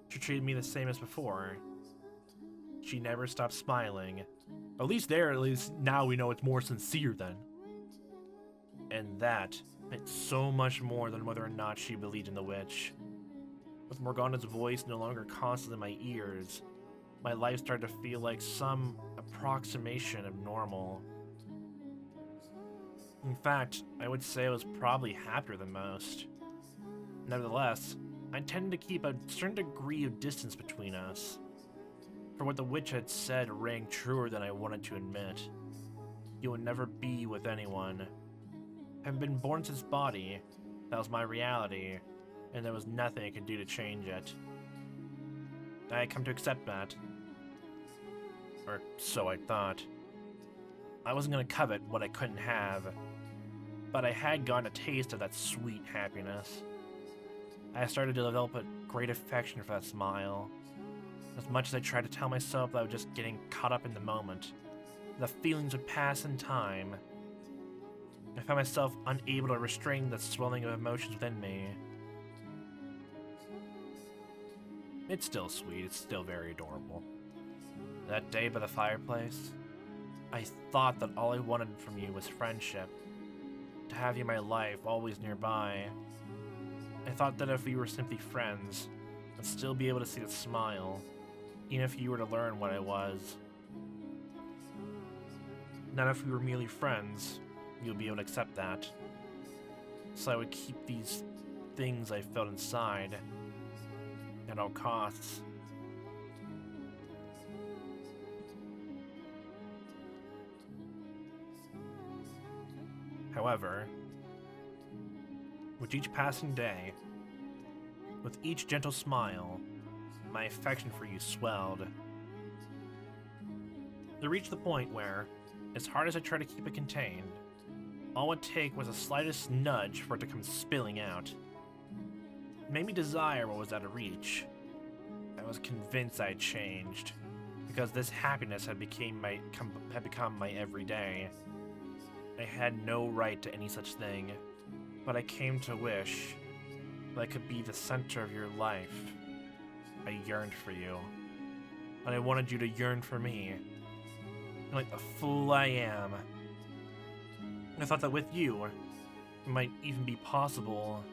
She treated me the same as before. She never stopped smiling. At least now we know it's more sincere then. And that meant so much more than whether or not she believed in the witch. With Morgana's voice no longer constant in my ears, my life started to feel like some approximation of normal. In fact, I would say I was probably happier than most. Nevertheless, I tended to keep a certain degree of distance between us. For what the witch had said rang truer than I wanted to admit. You would never be with anyone. Having been born to this body, that was my reality, and there was nothing I could do to change it. I had come to accept that. Or so I thought. I wasn't going to covet what I couldn't have, but I had gotten a taste of that sweet happiness. I started to develop a great affection for that smile. As much as I tried to tell myself that I was just getting caught up in the moment, the feelings would pass in time. I found myself unable to restrain the swelling of emotions within me. It's still sweet, it's still very adorable. That day by the fireplace, I thought that all I wanted from you was friendship. To have you in my life, always nearby. I thought that if we were simply friends, I'd still be able to see the smile, even if you were to learn what I was. Not if we were merely friends, you'll be able to accept that. So I would keep these things I felt inside at all costs. However, with each passing day, with each gentle smile, my affection for you swelled. It reached the point where, as hard as I tried to keep it contained, all it would take was the slightest nudge for it to come spilling out. It made me desire what was out of reach. I was convinced I had changed, because this happiness had become my everyday. I had no right to any such thing, but I came to wish that I could be the center of your life. I yearned for you, and I wanted you to yearn for me. And like the fool I am, I thought that with you, it might even be possible.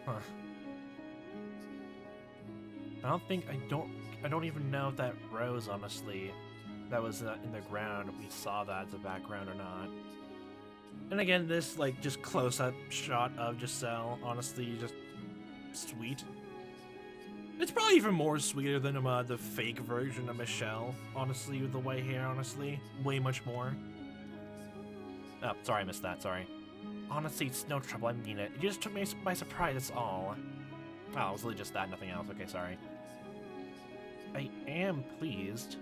Huh. I don't even know if that rose, honestly, that was in the ground, we saw that as a background or not. And again, this, like, just close-up shot of Giselle, honestly, just sweet. It's probably even more sweeter than the fake version of Michel, honestly, with the white hair, honestly. Way much more. Oh, sorry, I missed that, sorry. Honestly, it's no trouble, I mean it. You just took me by surprise, that's all. Oh, it was really just that, nothing else. Okay, sorry. I am pleased.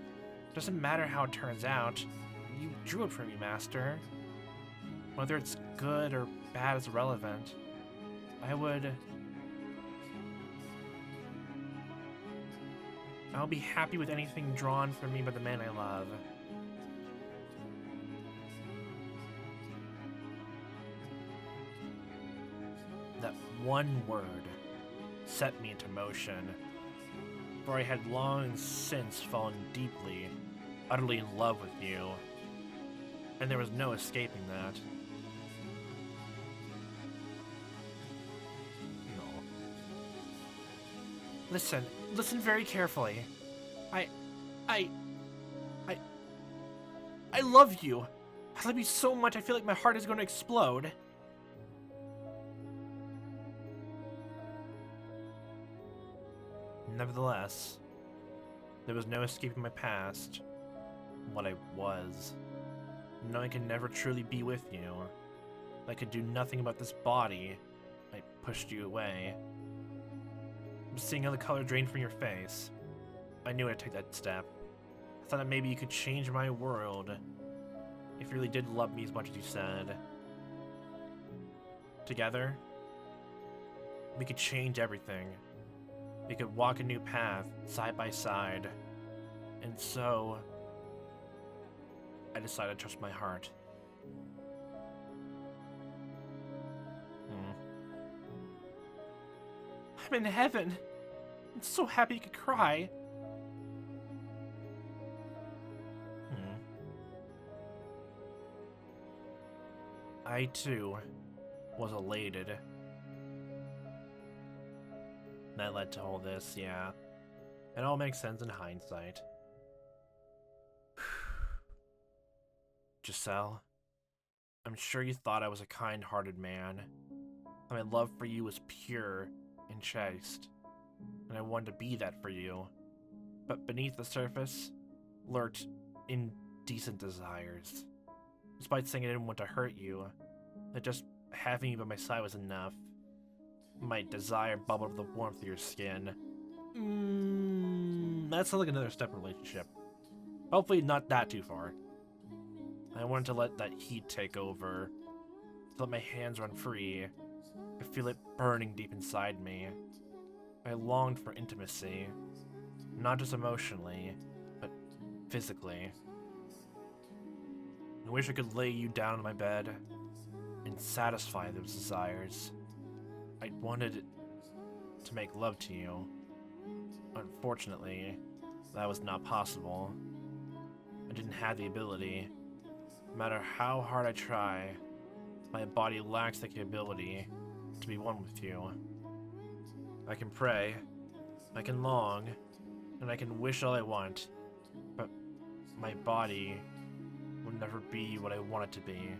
Doesn't matter how it turns out. You drew it for me, Master. Whether it's good or bad is irrelevant. I'll be happy with anything drawn from me by the man I love. That one word set me into motion, for I had long since fallen deeply, utterly in love with you, and there was no escaping that. No. Listen very carefully. I love you. I love you so much, I feel like my heart is going to explode. Nevertheless, there was no escaping my past, what I was. Knowing I could never truly be with you. I could do nothing about this body. I pushed you away. Seeing how the color drained from your face, I knew I'd take that step. I thought that maybe you could change my world. If you really did love me as much as you said. Together, we could change everything. We could walk a new path, side by side. And so, I decided to trust my heart. I'm in heaven. I'm so happy you could cry. I, too, was elated. That led to all this, yeah. It all makes sense in hindsight. Giselle, I'm sure you thought I was a kind-hearted man. My love for you was pure and chaste, and I wanted to be that for you. But beneath the surface lurked indecent desires. Despite saying I didn't want to hurt you, that just having you by my side was enough. My desire bubbled with the warmth of your skin. That sounds like another step in relationship. Hopefully not that too far. I wanted to let that heat take over, to let my hands run free. I feel it burning deep inside me. I longed for intimacy, not just emotionally, but physically. I wish I could lay you down on my bed and satisfy those desires. I wanted to make love to you. Unfortunately, that was not possible. I didn't have the ability. No matter how hard I try, my body lacks the capability to be one with you. I can pray, I can long, and I can wish all I want, but my body will never be what I want it to be.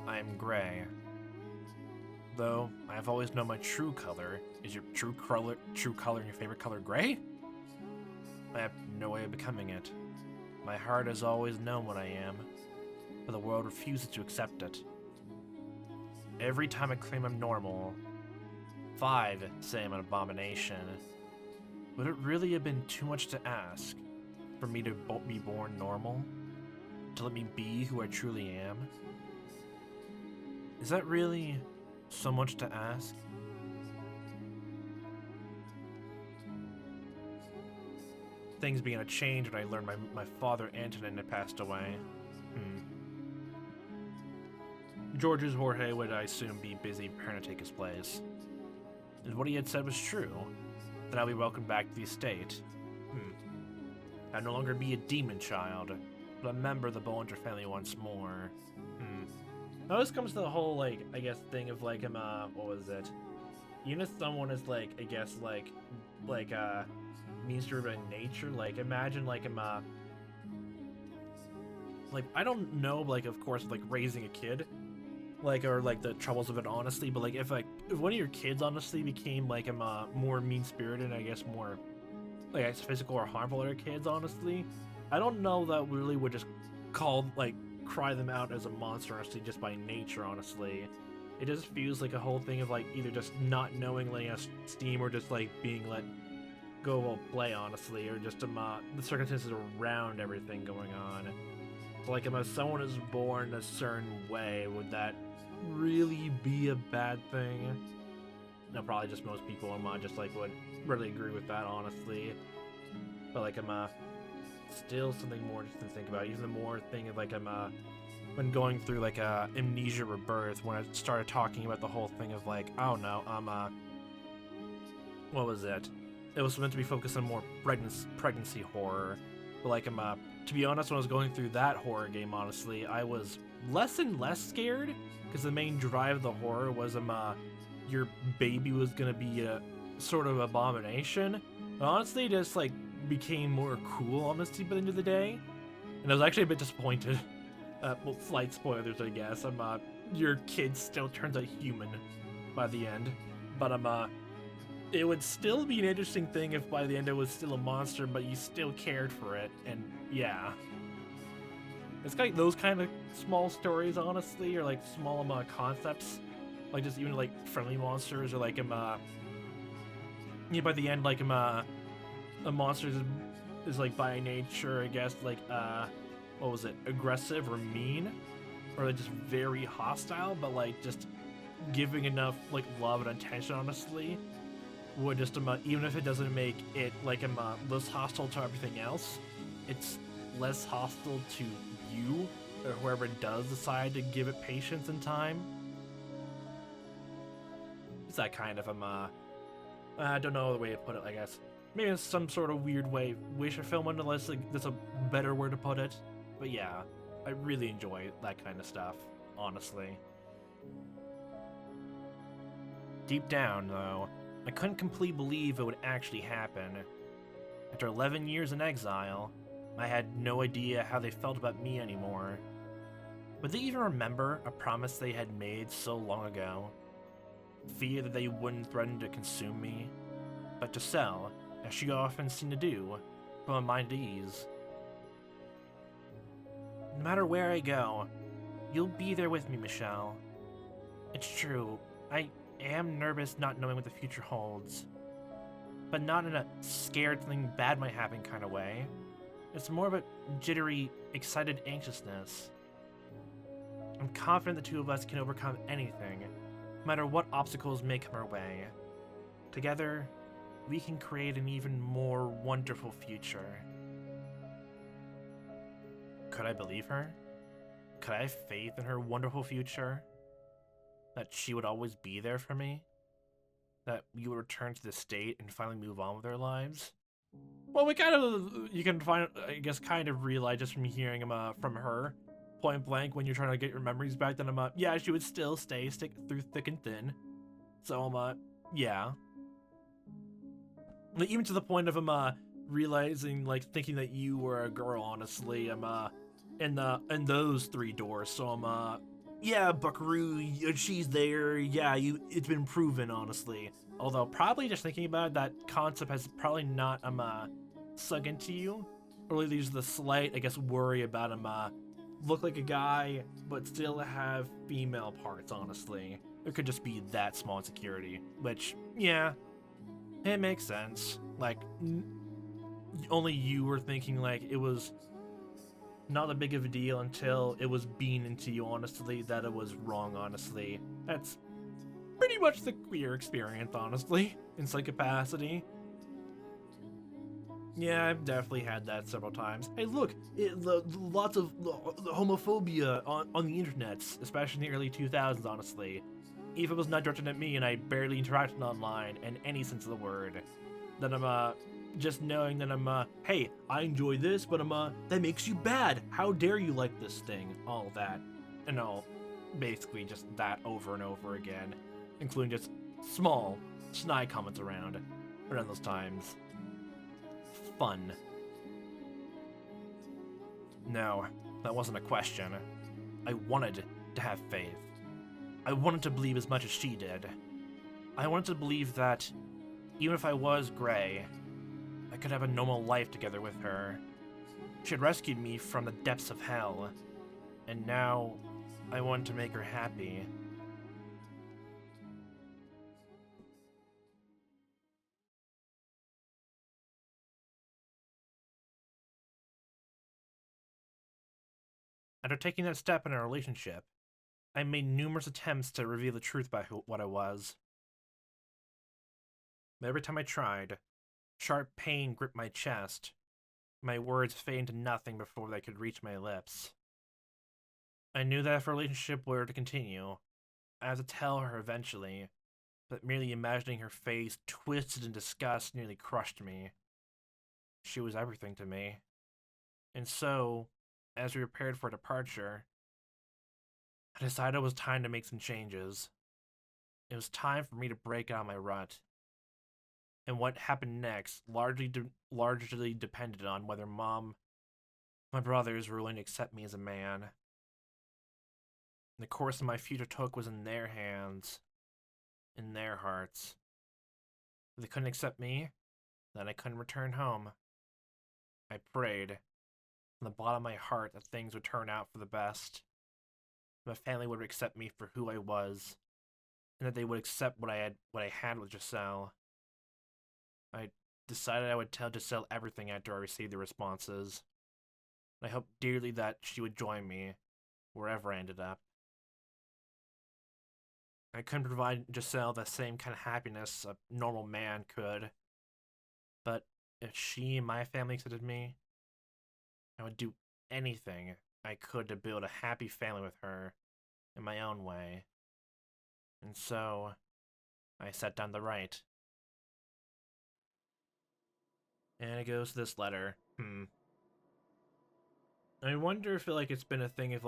I am gray. Though I have always known my true color. Is your true color and your favorite color gray? I have no way of becoming it. My heart has always known what I am, but the world refuses to accept it. Every time I claim I'm normal, 5 say I'm an abomination. Would it really have been too much to ask for me to be born normal? To let me be who I truly am? Is that really so much to ask? Things began to change when I learned my father, Antonin, had passed away. George's Jorge would, I assume, be busy preparing to take his place. And what he had said was true. Then I'll be welcomed back to the estate. I'd no longer be a demon child, but a member of the Bollinger family once more. Now this comes to the whole, like, I guess, thing of, like, what was it? Even if someone is, like, I guess, like, mean-spirited by nature, like, imagine, like, like, I don't know, like, of course, like, raising a kid, like, or, like, the troubles of it, honestly, but, like, if one of your kids, honestly, became, like, more mean-spirited, I guess, more, like, I guess, physical or harmful to other kids, honestly, I don't know that really would just cry them out as a monster, honestly, just by nature, honestly. It just feels like a whole thing of, like, either just not knowing, letting us steam, or just, like, being let go of play, honestly, or just, the circumstances around everything going on. So, like, if someone is born a certain way, would that really be a bad thing? No, probably just most people, just, like, would really agree with that, honestly. But, like, still something more just to think about. Even the more thing of, like, when going through, like, amnesia rebirth, when I started talking about the whole thing of, like, oh no, what was it? It was meant to be focused on more pregnancy horror. But, like, to be honest, when I was going through that horror game, honestly, I was less and less scared, because the main drive of the horror was, your baby was gonna be a sort of abomination. But honestly, just, like, became more cool, honestly, by the end of the day. And I was actually a bit disappointed. Well, slight spoilers, I guess. Your kid still turns out human by the end. But it would still be an interesting thing if by the end it was still a monster, but you still cared for it. And yeah, it's like those kind of small stories, honestly, or like small concepts, like just even like friendly monsters, or like yeah, by the end like a monster is like by nature, I guess, like what was it, aggressive or mean, or like just very hostile, but like just giving enough like love and attention, honestly, would just even if it doesn't make it like less hostile to everything else, it's less hostile to you or whoever does decide to give it patience and time. It's that kind of I don't know the way to put it, I guess. Maybe it's some sort of weird way wish fulfillment, unless like there's a better word to put it. But yeah, I really enjoy that kind of stuff, honestly. Deep down, though, I couldn't completely believe it would actually happen. After 11 years in exile, I had no idea how they felt about me anymore. Would they even remember a promise they had made so long ago? Fear that they wouldn't threaten to consume me, but to sell, as she often seemed to do, put my mind at ease. No matter where I go, you'll be there with me, Michel. It's true, I am nervous not knowing what the future holds, but not in a scared something bad might happen kind of way. It's more of a jittery, excited anxiousness. I'm confident the two of us can overcome anything, no matter what obstacles may come our way. Together, we can create an even more wonderful future. Could I believe her? Could I have faith in her wonderful future? That she would always be there for me? That we would return to the state and finally move on with our lives? Well, we kind of, you can find, I guess, kind of realize just from hearing from her, point blank, when you're trying to get your memories back, then yeah, she would still stick through thick and thin. So, yeah. Like, even to the point of realizing, like, thinking that you were a girl, honestly, in those three doors. So yeah, Buckaroo, she's there. Yeah, it's been proven, honestly. Although probably just thinking about it, that concept has probably not sunk into you, or at least the slight, I guess, worry about look like a guy but still have female parts. Honestly, it could just be that small insecurity, which yeah, it makes sense. Like only you were thinking like it was not that big of a deal until it was beamed into you, honestly, that it was wrong, honestly. That's pretty much the queer experience, honestly, in some capacity. Yeah, I've definitely had that several times. Hey, look, lots of homophobia on the internet, especially in the early 2000s, honestly. Even if it was not directed at me and I barely interacted online in any sense of the word, then I'm just knowing that hey, I enjoy this, but that makes you bad. How dare you like this thing? All that. And all, basically just that over and over again, including just small, snide comments around those times. Fun. No, that wasn't a question. I wanted to have faith. I wanted to believe as much as she did. I wanted to believe that, even if I was gray, I could have a normal life together with her. She had rescued me from the depths of hell, and now I want to make her happy. After taking that step in our relationship, I made numerous attempts to reveal the truth about what I was. But every time I tried, sharp pain gripped my chest. My words faded into nothing before they could reach my lips. I knew that if our relationship were to continue, I had to tell her eventually, but merely imagining her face twisted in disgust nearly crushed me. She was everything to me. And so, as we prepared for departure, I decided it was time to make some changes. It was time for me to break out of my rut. And what happened next largely depended on whether my brothers were willing to accept me as a man. The course of my future took was in their hands, in their hearts. If they couldn't accept me, then I couldn't return home. I prayed from the bottom of my heart that things would turn out for the best. My family would accept me for who I was, and that they would accept what I had with Giselle. I decided I would tell Giselle everything after I received the responses. I hoped dearly that she would join me, wherever I ended up. I couldn't provide Giselle the same kind of happiness a normal man could, but if she and my family accepted me, I would do anything I could to build a happy family with her in my own way. And so, I sat down to write. And it goes to this letter. I wonder if it's been a thing of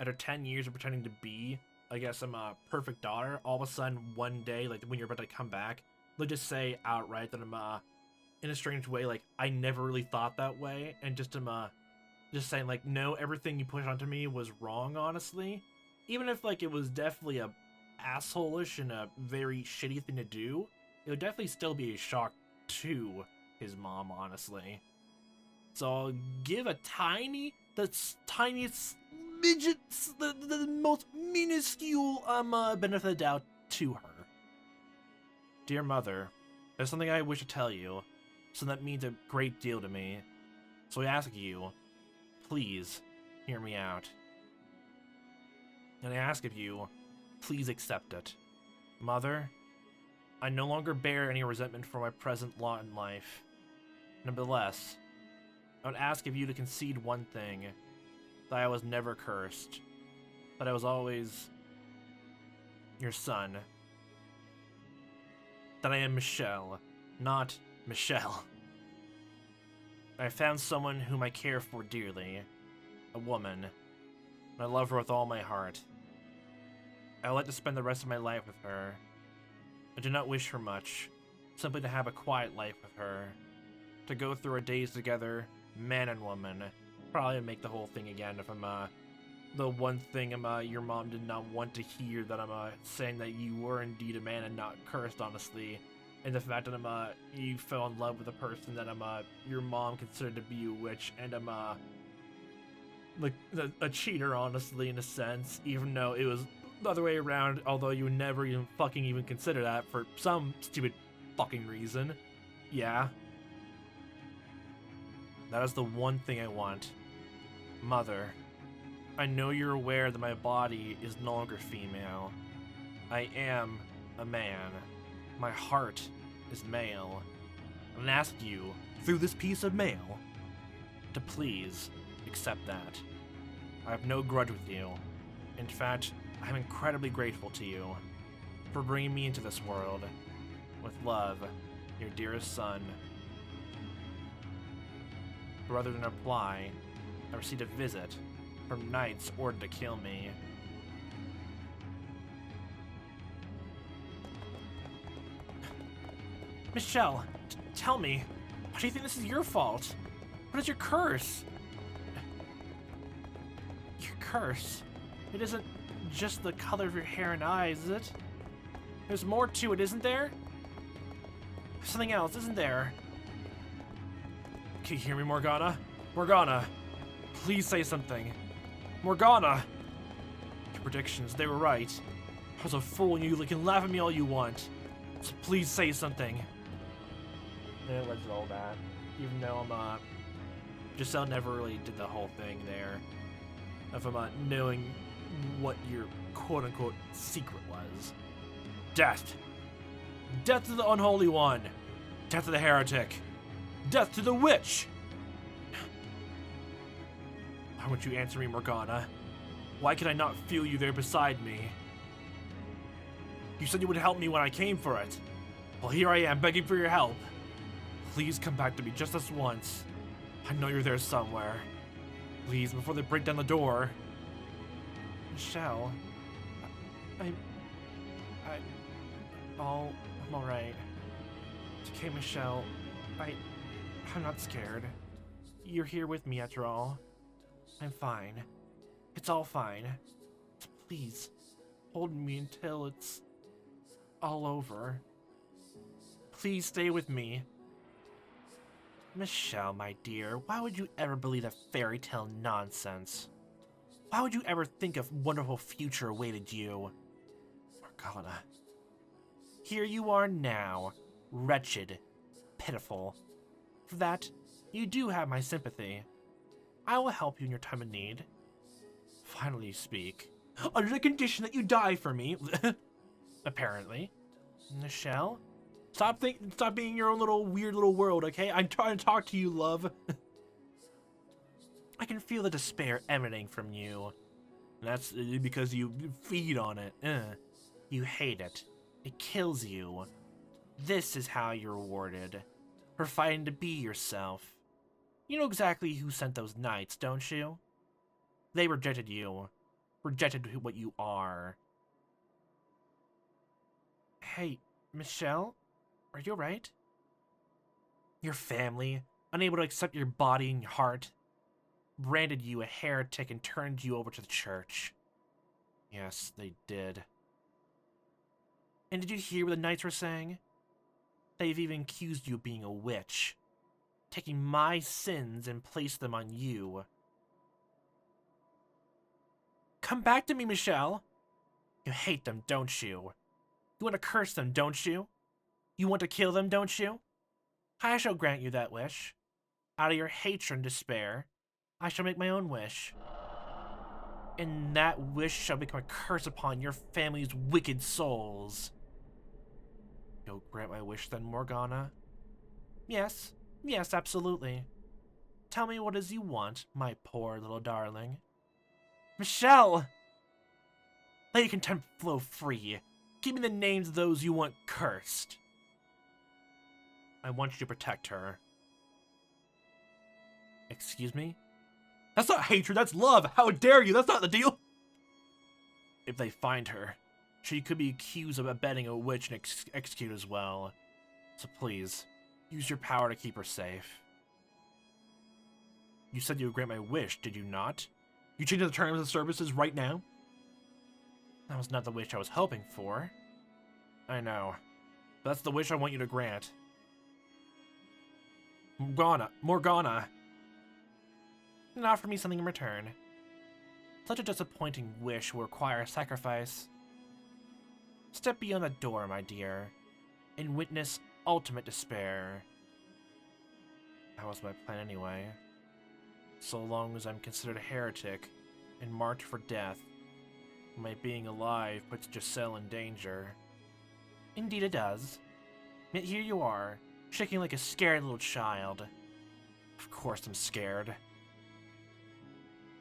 after 10 years of pretending to be, I guess I'm a perfect daughter, all of a sudden one day, when you're about to come back, they'll just say outright that I'm in a strange way, I never really thought that way, and just saying no, everything you pushed onto me was wrong, honestly. Even if it was definitely a asshole-ish and a very shitty thing to do, it would definitely still be a shock to his mom, honestly. So I'll give the tiniest midget, the most minuscule benefit of the doubt to her. Dear Mother, there's something I wish to tell you, something that means a great deal to me. So I ask you, please hear me out. And I ask of you, please accept it. Mother, I no longer bear any resentment for my present lot in life. Nevertheless, I would ask of you to concede one thing, that I was never cursed, that I was always your son, that I am Michel, not Michel. I found someone whom I care for dearly, a woman, and I love her with all my heart. I would like to spend the rest of my life with her. I do not wish for much, simply to have a quiet life with her, to go through our days together, man and woman. Probably make the whole thing again if I'm the one thing your mom did not want to hear, that I'm saying that you were indeed a man and not cursed, honestly. And the fact that you fell in love with a person that your mom considered to be a witch, and I'm a cheater, honestly, in a sense, even though it was the other way around, although you would never even consider that for some stupid fucking reason. Yeah. That is the one thing I want. Mother, I know you're aware that my body is no longer female. I am a man. My heart is male. And I ask you, through this piece of mail, to please accept that. I have no grudge with you. In fact, I'm incredibly grateful to you for bringing me into this world. With love, your dearest son. Rather than reply, I received a visit from knights ordered to kill me. Michel, tell me, why do you think this is your fault? What is your curse? Your curse? It isn't just the color of your hair and eyes, is it? There's more to it, isn't there? There's something else, isn't there? Can you hear me, Morgana? Morgana, please say something. Morgana! Your predictions, they were right. I was a fool, and you can laugh at me all you want. So please say something. And it lets all that. Even though Giselle never really did the whole thing there. Of knowing what your quote-unquote secret was. Death! Death to the unholy one! Death to the heretic! Death to the witch! Why won't you answer me, Morgana? Why can I not feel you there beside me? You said you would help me when I came for it. Well, here I am, begging for your help. Please come back to me just this once. I know you're there somewhere. Please, before they break down the door. Michel, I'm alright. It's okay, Michel. I'm not scared. You're here with me after all. I'm fine. It's all fine. So please, hold me until it's all over. Please stay with me. Michel, my dear, why would you ever believe that fairy tale nonsense? Why would you ever think a wonderful future awaited you? Morgana. Here you are now, wretched, pitiful. For that, you do have my sympathy. I will help you in your time of need. Finally you speak. Under the condition that you die for me. Apparently. Michel? Stop being your own little weird little world, okay? I'm trying to talk to you, love. I can feel the despair emanating from you. And that's because you feed on it. You hate it. It kills you. This is how you're rewarded. For fighting to be yourself. You know exactly who sent those knights, don't you? They rejected you. Rejected what you are. Hey, Michel? Are you alright? Your family, unable to accept your body and your heart, branded you a heretic and turned you over to the church. Yes, they did. And did you hear what the knights were saying? They've even accused you of being a witch, taking my sins and placed them on you. Come back to me, Michel! You hate them, don't you? You want to curse them, don't you? You want to kill them, don't you? I shall grant you that wish. Out of your hatred and despair, I shall make my own wish. And that wish shall become a curse upon your family's wicked souls. You'll grant my wish then, Morgana? Yes, absolutely. Tell me what it is you want, my poor little darling. Michel! Let your contempt flow free. Give me the names of those you want cursed. I want you to protect her. Excuse me? That's not hatred, that's love! How dare you? That's not the deal! If they find her, she could be accused of abetting a witch and executed as well. So please, use your power to keep her safe. You said you would grant my wish, did you not? You changed the terms and services right now? That was not the wish I was hoping for. I know. But that's the wish I want you to grant. Morgana! And offer me something in return. Such a disappointing wish will require a sacrifice. Step beyond the door, my dear, and witness ultimate despair. That was my plan anyway. So long as I'm considered a heretic and marked for death, my being alive puts Giselle in danger. Indeed it does. Yet here you are, shaking like a scared little child. Of course I'm scared.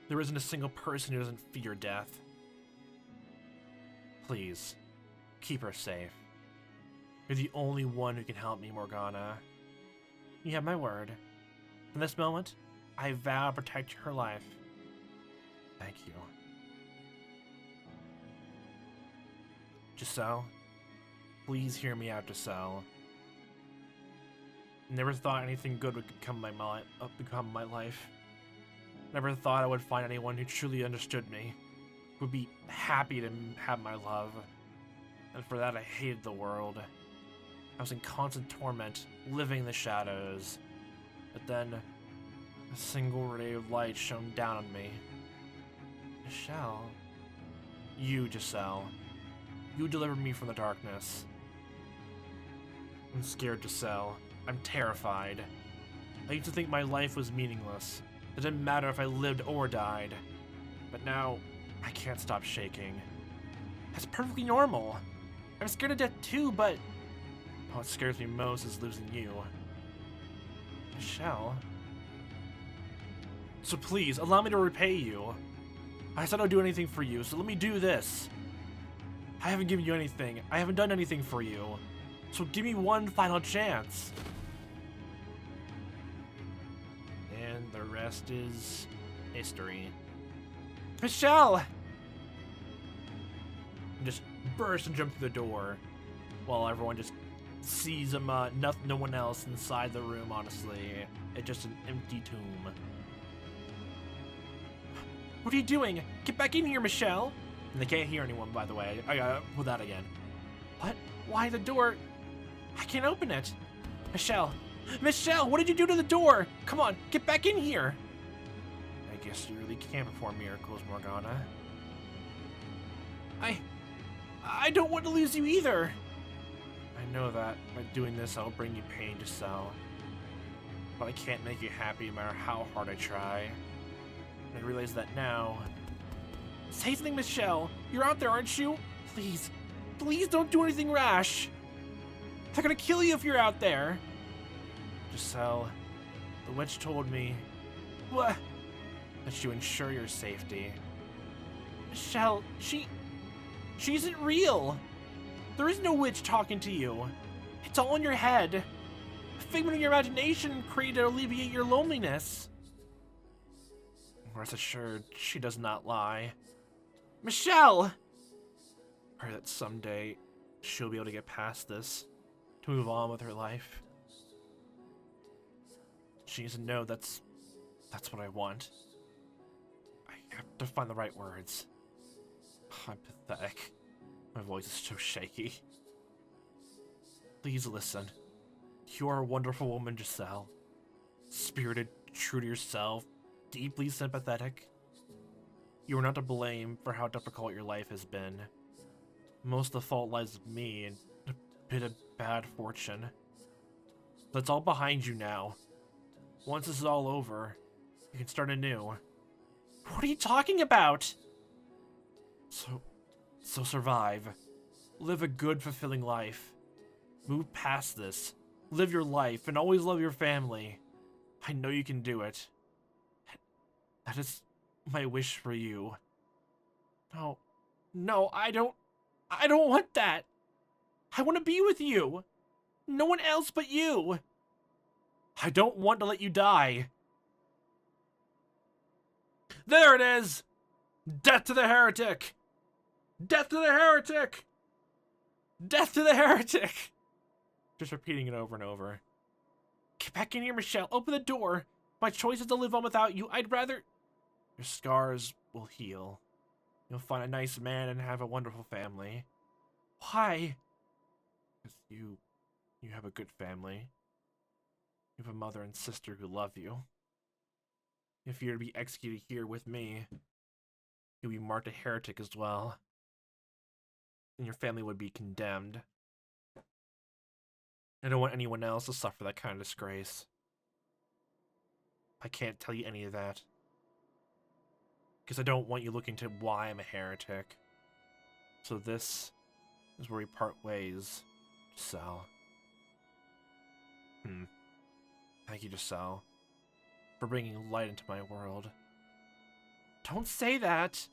There isn't a single person who doesn't fear death. Please, keep her safe. You're the only one who can help me, Morgana. You have my word. From this moment, I vow to protect her life. Thank you. Giselle, please hear me out, Giselle. Never thought anything good would become my life. Never thought I would find anyone who truly understood me, who would be happy to have my love. And for that I hated the world. I was in constant torment, living in the shadows. But then, a single ray of light shone down on me. Michel. You, Giselle. You delivered me from the darkness. I'm scared, Giselle. I'm terrified. I used to think my life was meaningless. It didn't matter if I lived or died. But now, I can't stop shaking. That's perfectly normal. I'm scared of death too, but what scares me most is losing you. Michel. So please, allow me to repay you. I said I'd do anything for you, so let me do this. I haven't given you anything. I haven't done anything for you. So give me one final chance. And the rest is history. Michel! And just burst and jump through the door while everyone just sees no one else inside the room, honestly. It's just an empty tomb. What are you doing? Get back in here, Michel! And they can't hear anyone, by the way. I gotta pull that again. What? Why the door? I can't open it. Michel! Michel, what did you do to the door? Come on, get back in here! I guess you really can perform miracles, Morgana. I don't want to lose you either! I know that by doing this I'll bring you pain to sell. But I can't make you happy no matter how hard I try. I realize that now. Say something, Michel! You're out there, aren't you? Please, please don't do anything rash! They're gonna kill you if you're out there! Giselle, the witch told me... What? That you ensure your safety. Michel, she isn't real! There is no witch talking to you. It's all in your head. A figment of your imagination created to alleviate your loneliness. Rest assured, she does not lie. Michel! Pray that someday she'll be able to get past this, to move on with her life. She needs to know that's what I want. I have to find the right words. I'm pathetic. My voice is so shaky. Please listen. You are a wonderful woman, Giselle. Spirited, true to yourself, deeply sympathetic. You are not to blame for how difficult your life has been. Most of the fault lies with me and a bit of bad fortune. That's all behind you now. Once this is all over, you can start anew. What are you talking about? So survive. Live a good, fulfilling life. Move past this. Live your life and always love your family. I know you can do it. That is my wish for you. No, I don't want that. I want to be with you. No one else but you. I don't want to let you die. There it is! Death to the heretic! Death to the heretic! Death to the heretic! Just repeating it over and over. Get back in here, Michel. Open the door. My choice is to live on without you. I'd rather... Your scars will heal. You'll find a nice man and have a wonderful family. Why? Because you have a good family. You have a mother and sister who love you. If you're to be executed here with me, you'll be marked a heretic as well. And your family would be condemned. I don't want anyone else to suffer that kind of disgrace. I can't tell you any of that. Because I don't want you looking to why I'm a heretic. So this is where we part ways, Giselle. Thank you, Giselle, for bringing light into my world. Don't say that!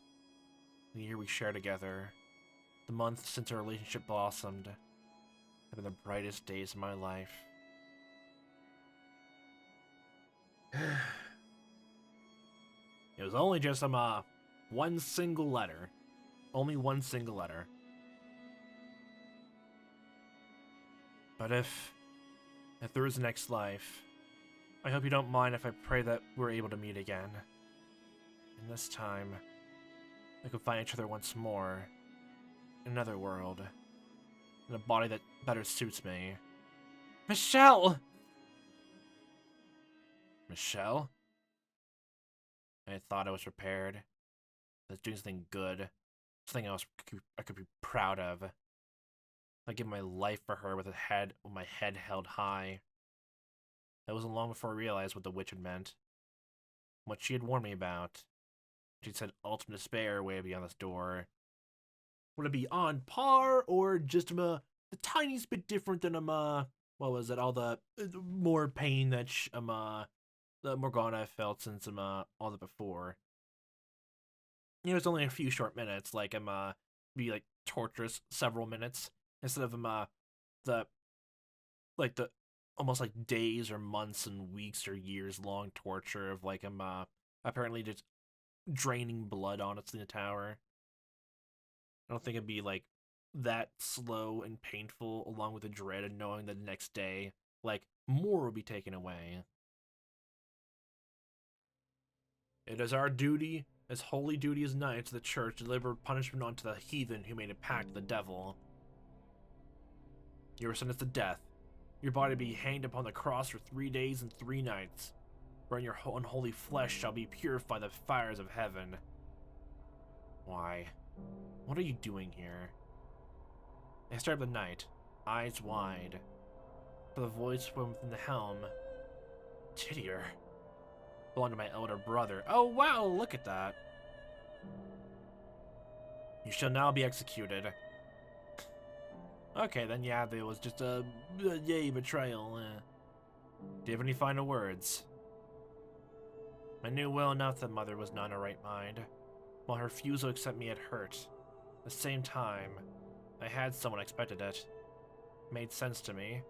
The year we share together, the months since our relationship blossomed, have been the brightest days of my life. It was only just one single letter. Only one single letter. But if there is a next life, I hope you don't mind if I pray that we're able to meet again. And this time, we can find each other once more. In another world. In a body that better suits me. Michel! Michel? I thought I was prepared. I was doing something good. Something I could be proud of. I give my life for her with my head held high. That wasn't long before I realized what the witch had meant. What she had warned me about. She said ultimate despair way beyond this door. Would it be on par or just the tiniest bit different than what was it? All the more pain that the Morgana felt since all the before. You know, it's only a few short minutes. Like be like torturous several minutes instead of the almost like days or months and weeks or years long torture of like apparently just draining blood honestly in the tower. I don't think it'd be like that slow and painful, along with the dread of knowing that the next day, like, more will be taken away. It is our duty, as holy duty as knights of the church, to deliver punishment unto the heathen who made a pact with the devil. You are sentenced to death. Your body be hanged upon the cross for 3 days and 3 nights, wherein your unholy flesh shall be purified by the fires of heaven. Why? What are you doing here? I stared at the knight, eyes wide, for the voice from within the helm. Tittier. Belonged to my elder brother. Oh wow, look at that. You shall now be executed. Okay, then yeah, there was just a yay betrayal. Do you have any final words? I knew well enough that Mother was not in her right mind. While her refusal to accept me had hurt, at the same time, I had someone expected it. It made sense to me.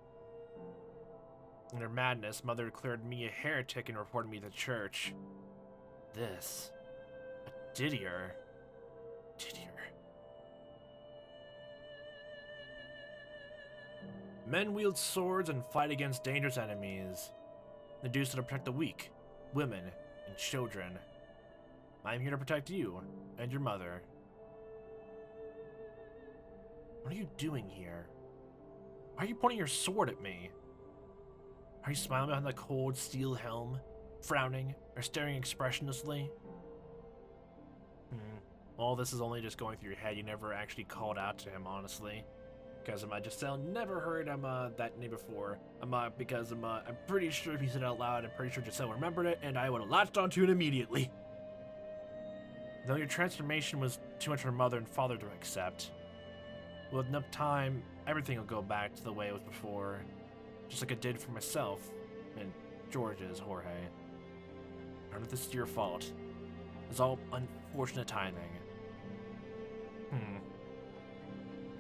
In her madness, Mother declared me a heretic and reported me to the church. This. A Didier. Men wield swords and fight against dangerous enemies. The duty to protect the weak, women, and children. I'm here to protect you and your mother. What are you doing here? Why are you pointing your sword at me? Are you smiling behind the cold steel helm, frowning, or staring expressionlessly? All this is only just going through your head. You never actually called out to him, honestly. Because Giselle never heard that name before. Because I'm pretty sure if he said it out loud, I'm pretty sure Giselle remembered it, and I would have latched onto it immediately. Though your transformation was too much for mother and father to accept, with enough time, everything will go back to the way it was before. Just like it did for myself and George's Jorge. None of this is your fault. It's all unfortunate timing.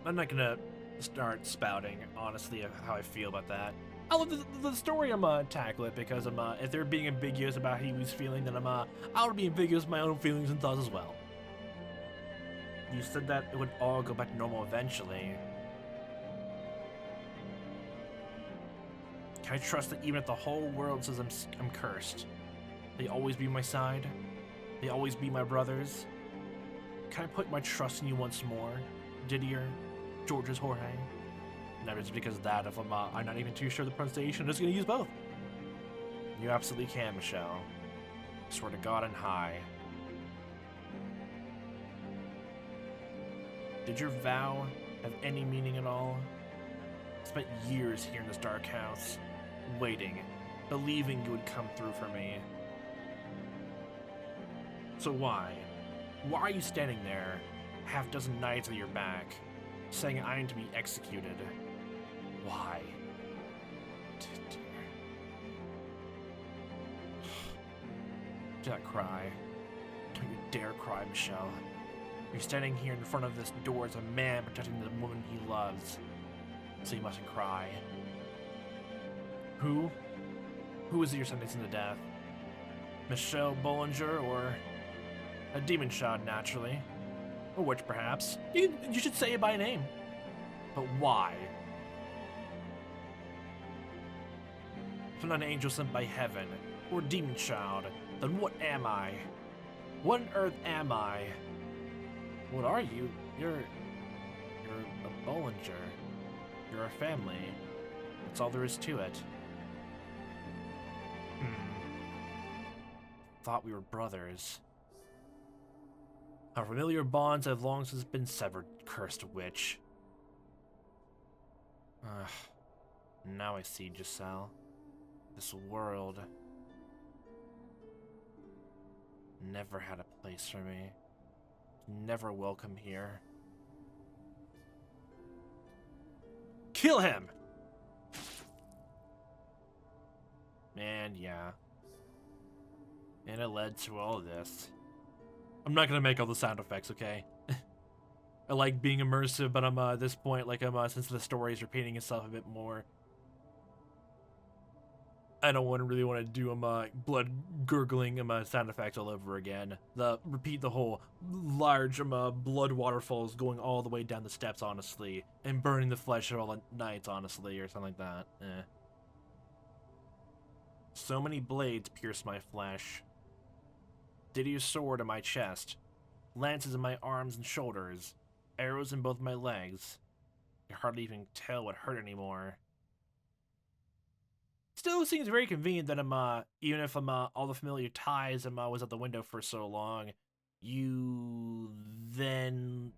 I'm not gonna start spouting, honestly, of how I feel about that. I'll let the story tackle it, because if they're being ambiguous about how he was feeling, then I'll be ambiguous with my own feelings and thoughts as well. You said that it would all go back to normal eventually. Can I trust that even if the whole world says I'm cursed, they always be my side? They always be my brothers? Can I put my trust in you once more, Didier, George's Jorge? Never just because of that, if I'm not even too sure the pronunciation, I'm just gonna use both. You absolutely can, Michel. I swear to God and high. Did your vow have any meaning at all? I spent years here in this dark house, waiting, believing you would come through for me. So why? Why are you standing there, half dozen knights at your back, saying I am to be executed? Why? Do not cry. Don't you dare cry, Michel. You're standing here in front of this door as a man protecting the woman he loves, so you mustn't cry. Who? Who is it you're sentencing to death? Michel Bollinger, or a demon shot, naturally? Or which, perhaps? You should say it by name. But why? If I'm not an angel sent by heaven, or a demon child, then what am I? What on earth am I? What are you? You're a Bollinger. You're a family. That's all there is to it. Thought we were brothers. Our familiar bonds have long since been severed, cursed witch. Now I see, Giselle. This world never had a place for me. Never welcome here. Kill him! And yeah. And it led to all this. I'm not gonna make all the sound effects, okay? I like being immersive, but I'm at this point, like since the story is repeating itself a bit more. I don't really want to do blood gurgling sound effects all over again. Repeat the whole large blood waterfalls going all the way down the steps, honestly, and burning the flesh of all the knights, honestly, or something like that. So many blades pierce my flesh. Didier's sword in my chest, lances in my arms and shoulders, arrows in both my legs. I can hardly even tell what hurt anymore. Still seems very convenient that even if all the familiar ties was out the window for so long, you then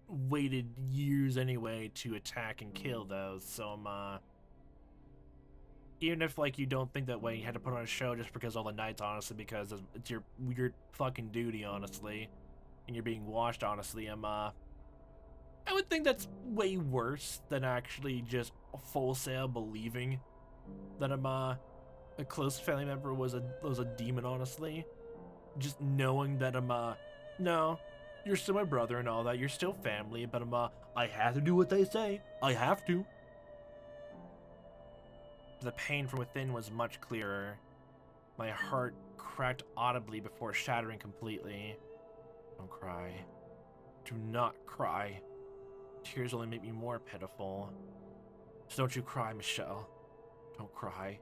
waited years anyway to attack and kill those. So even if you don't think that way, you had to put on a show just because all the knights, honestly, because it's your weird fucking duty, honestly, and you're being watched, honestly. I would think that's way worse than actually just full sail believing that a close family member was a demon, honestly. Just knowing that no, you're still my brother and all that, you're still family, but I have to do what they say. I have to. The pain from within was much clearer. My heart cracked audibly before shattering completely. Don't cry. Do not cry. Tears only make me more pitiful. So don't you cry, Michel. Don't cry.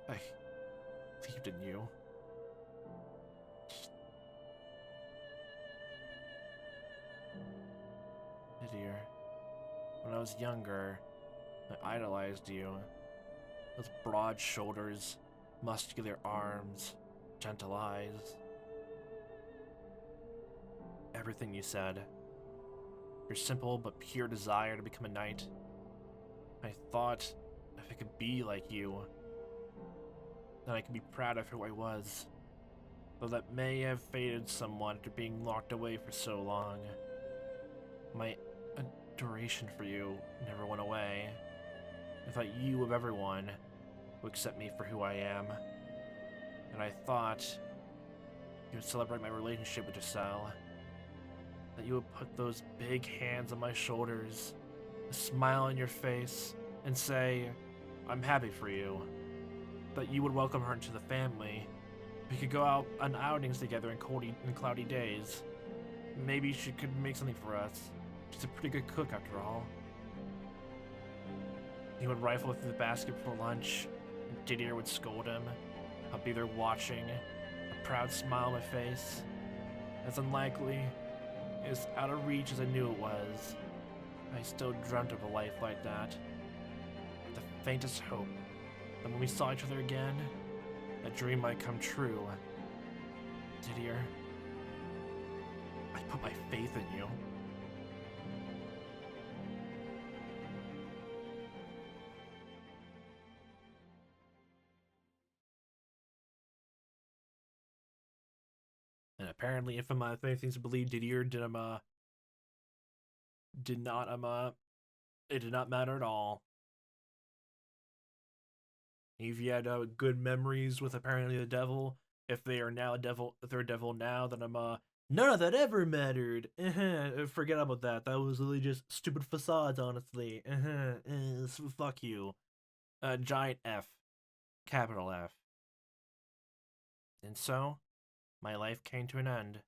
I believed in you. Dear, when I was younger, I idolized you. Those broad shoulders, muscular arms, gentle eyes. Everything you said. Your simple but pure desire to become a knight. I thought if I could be like you, then I could be proud of who I was. Though that may have faded somewhat after being locked away for so long. My adoration for you never went away. I thought you, of everyone, would accept me for who I am. And I thought you would celebrate my relationship with Giselle. That you would put those big hands on my shoulders, a smile on your face, and say, I'm happy for you. That you would welcome her into the family. We could go out on outings together in cloudy days. Maybe she could make something for us. She's a pretty good cook, after all. He would rifle through the basket for lunch, and Didier would scold him. I'd be there watching, a proud smile on my face. As unlikely, as out of reach as I knew it was, I still dreamt of a life like that. With the faintest hope that when we saw each other again, that dream might come true. Didier, I put my faith in you. And apparently, if anything to believe, Didier did not it did not matter at all. If you had good memories with apparently the devil, if they are now a devil, if they're a devil now, then none of that ever mattered. Forget about that. That was really just stupid facades, honestly. Fuck you. Giant F, capital F. And so, my life came to an end.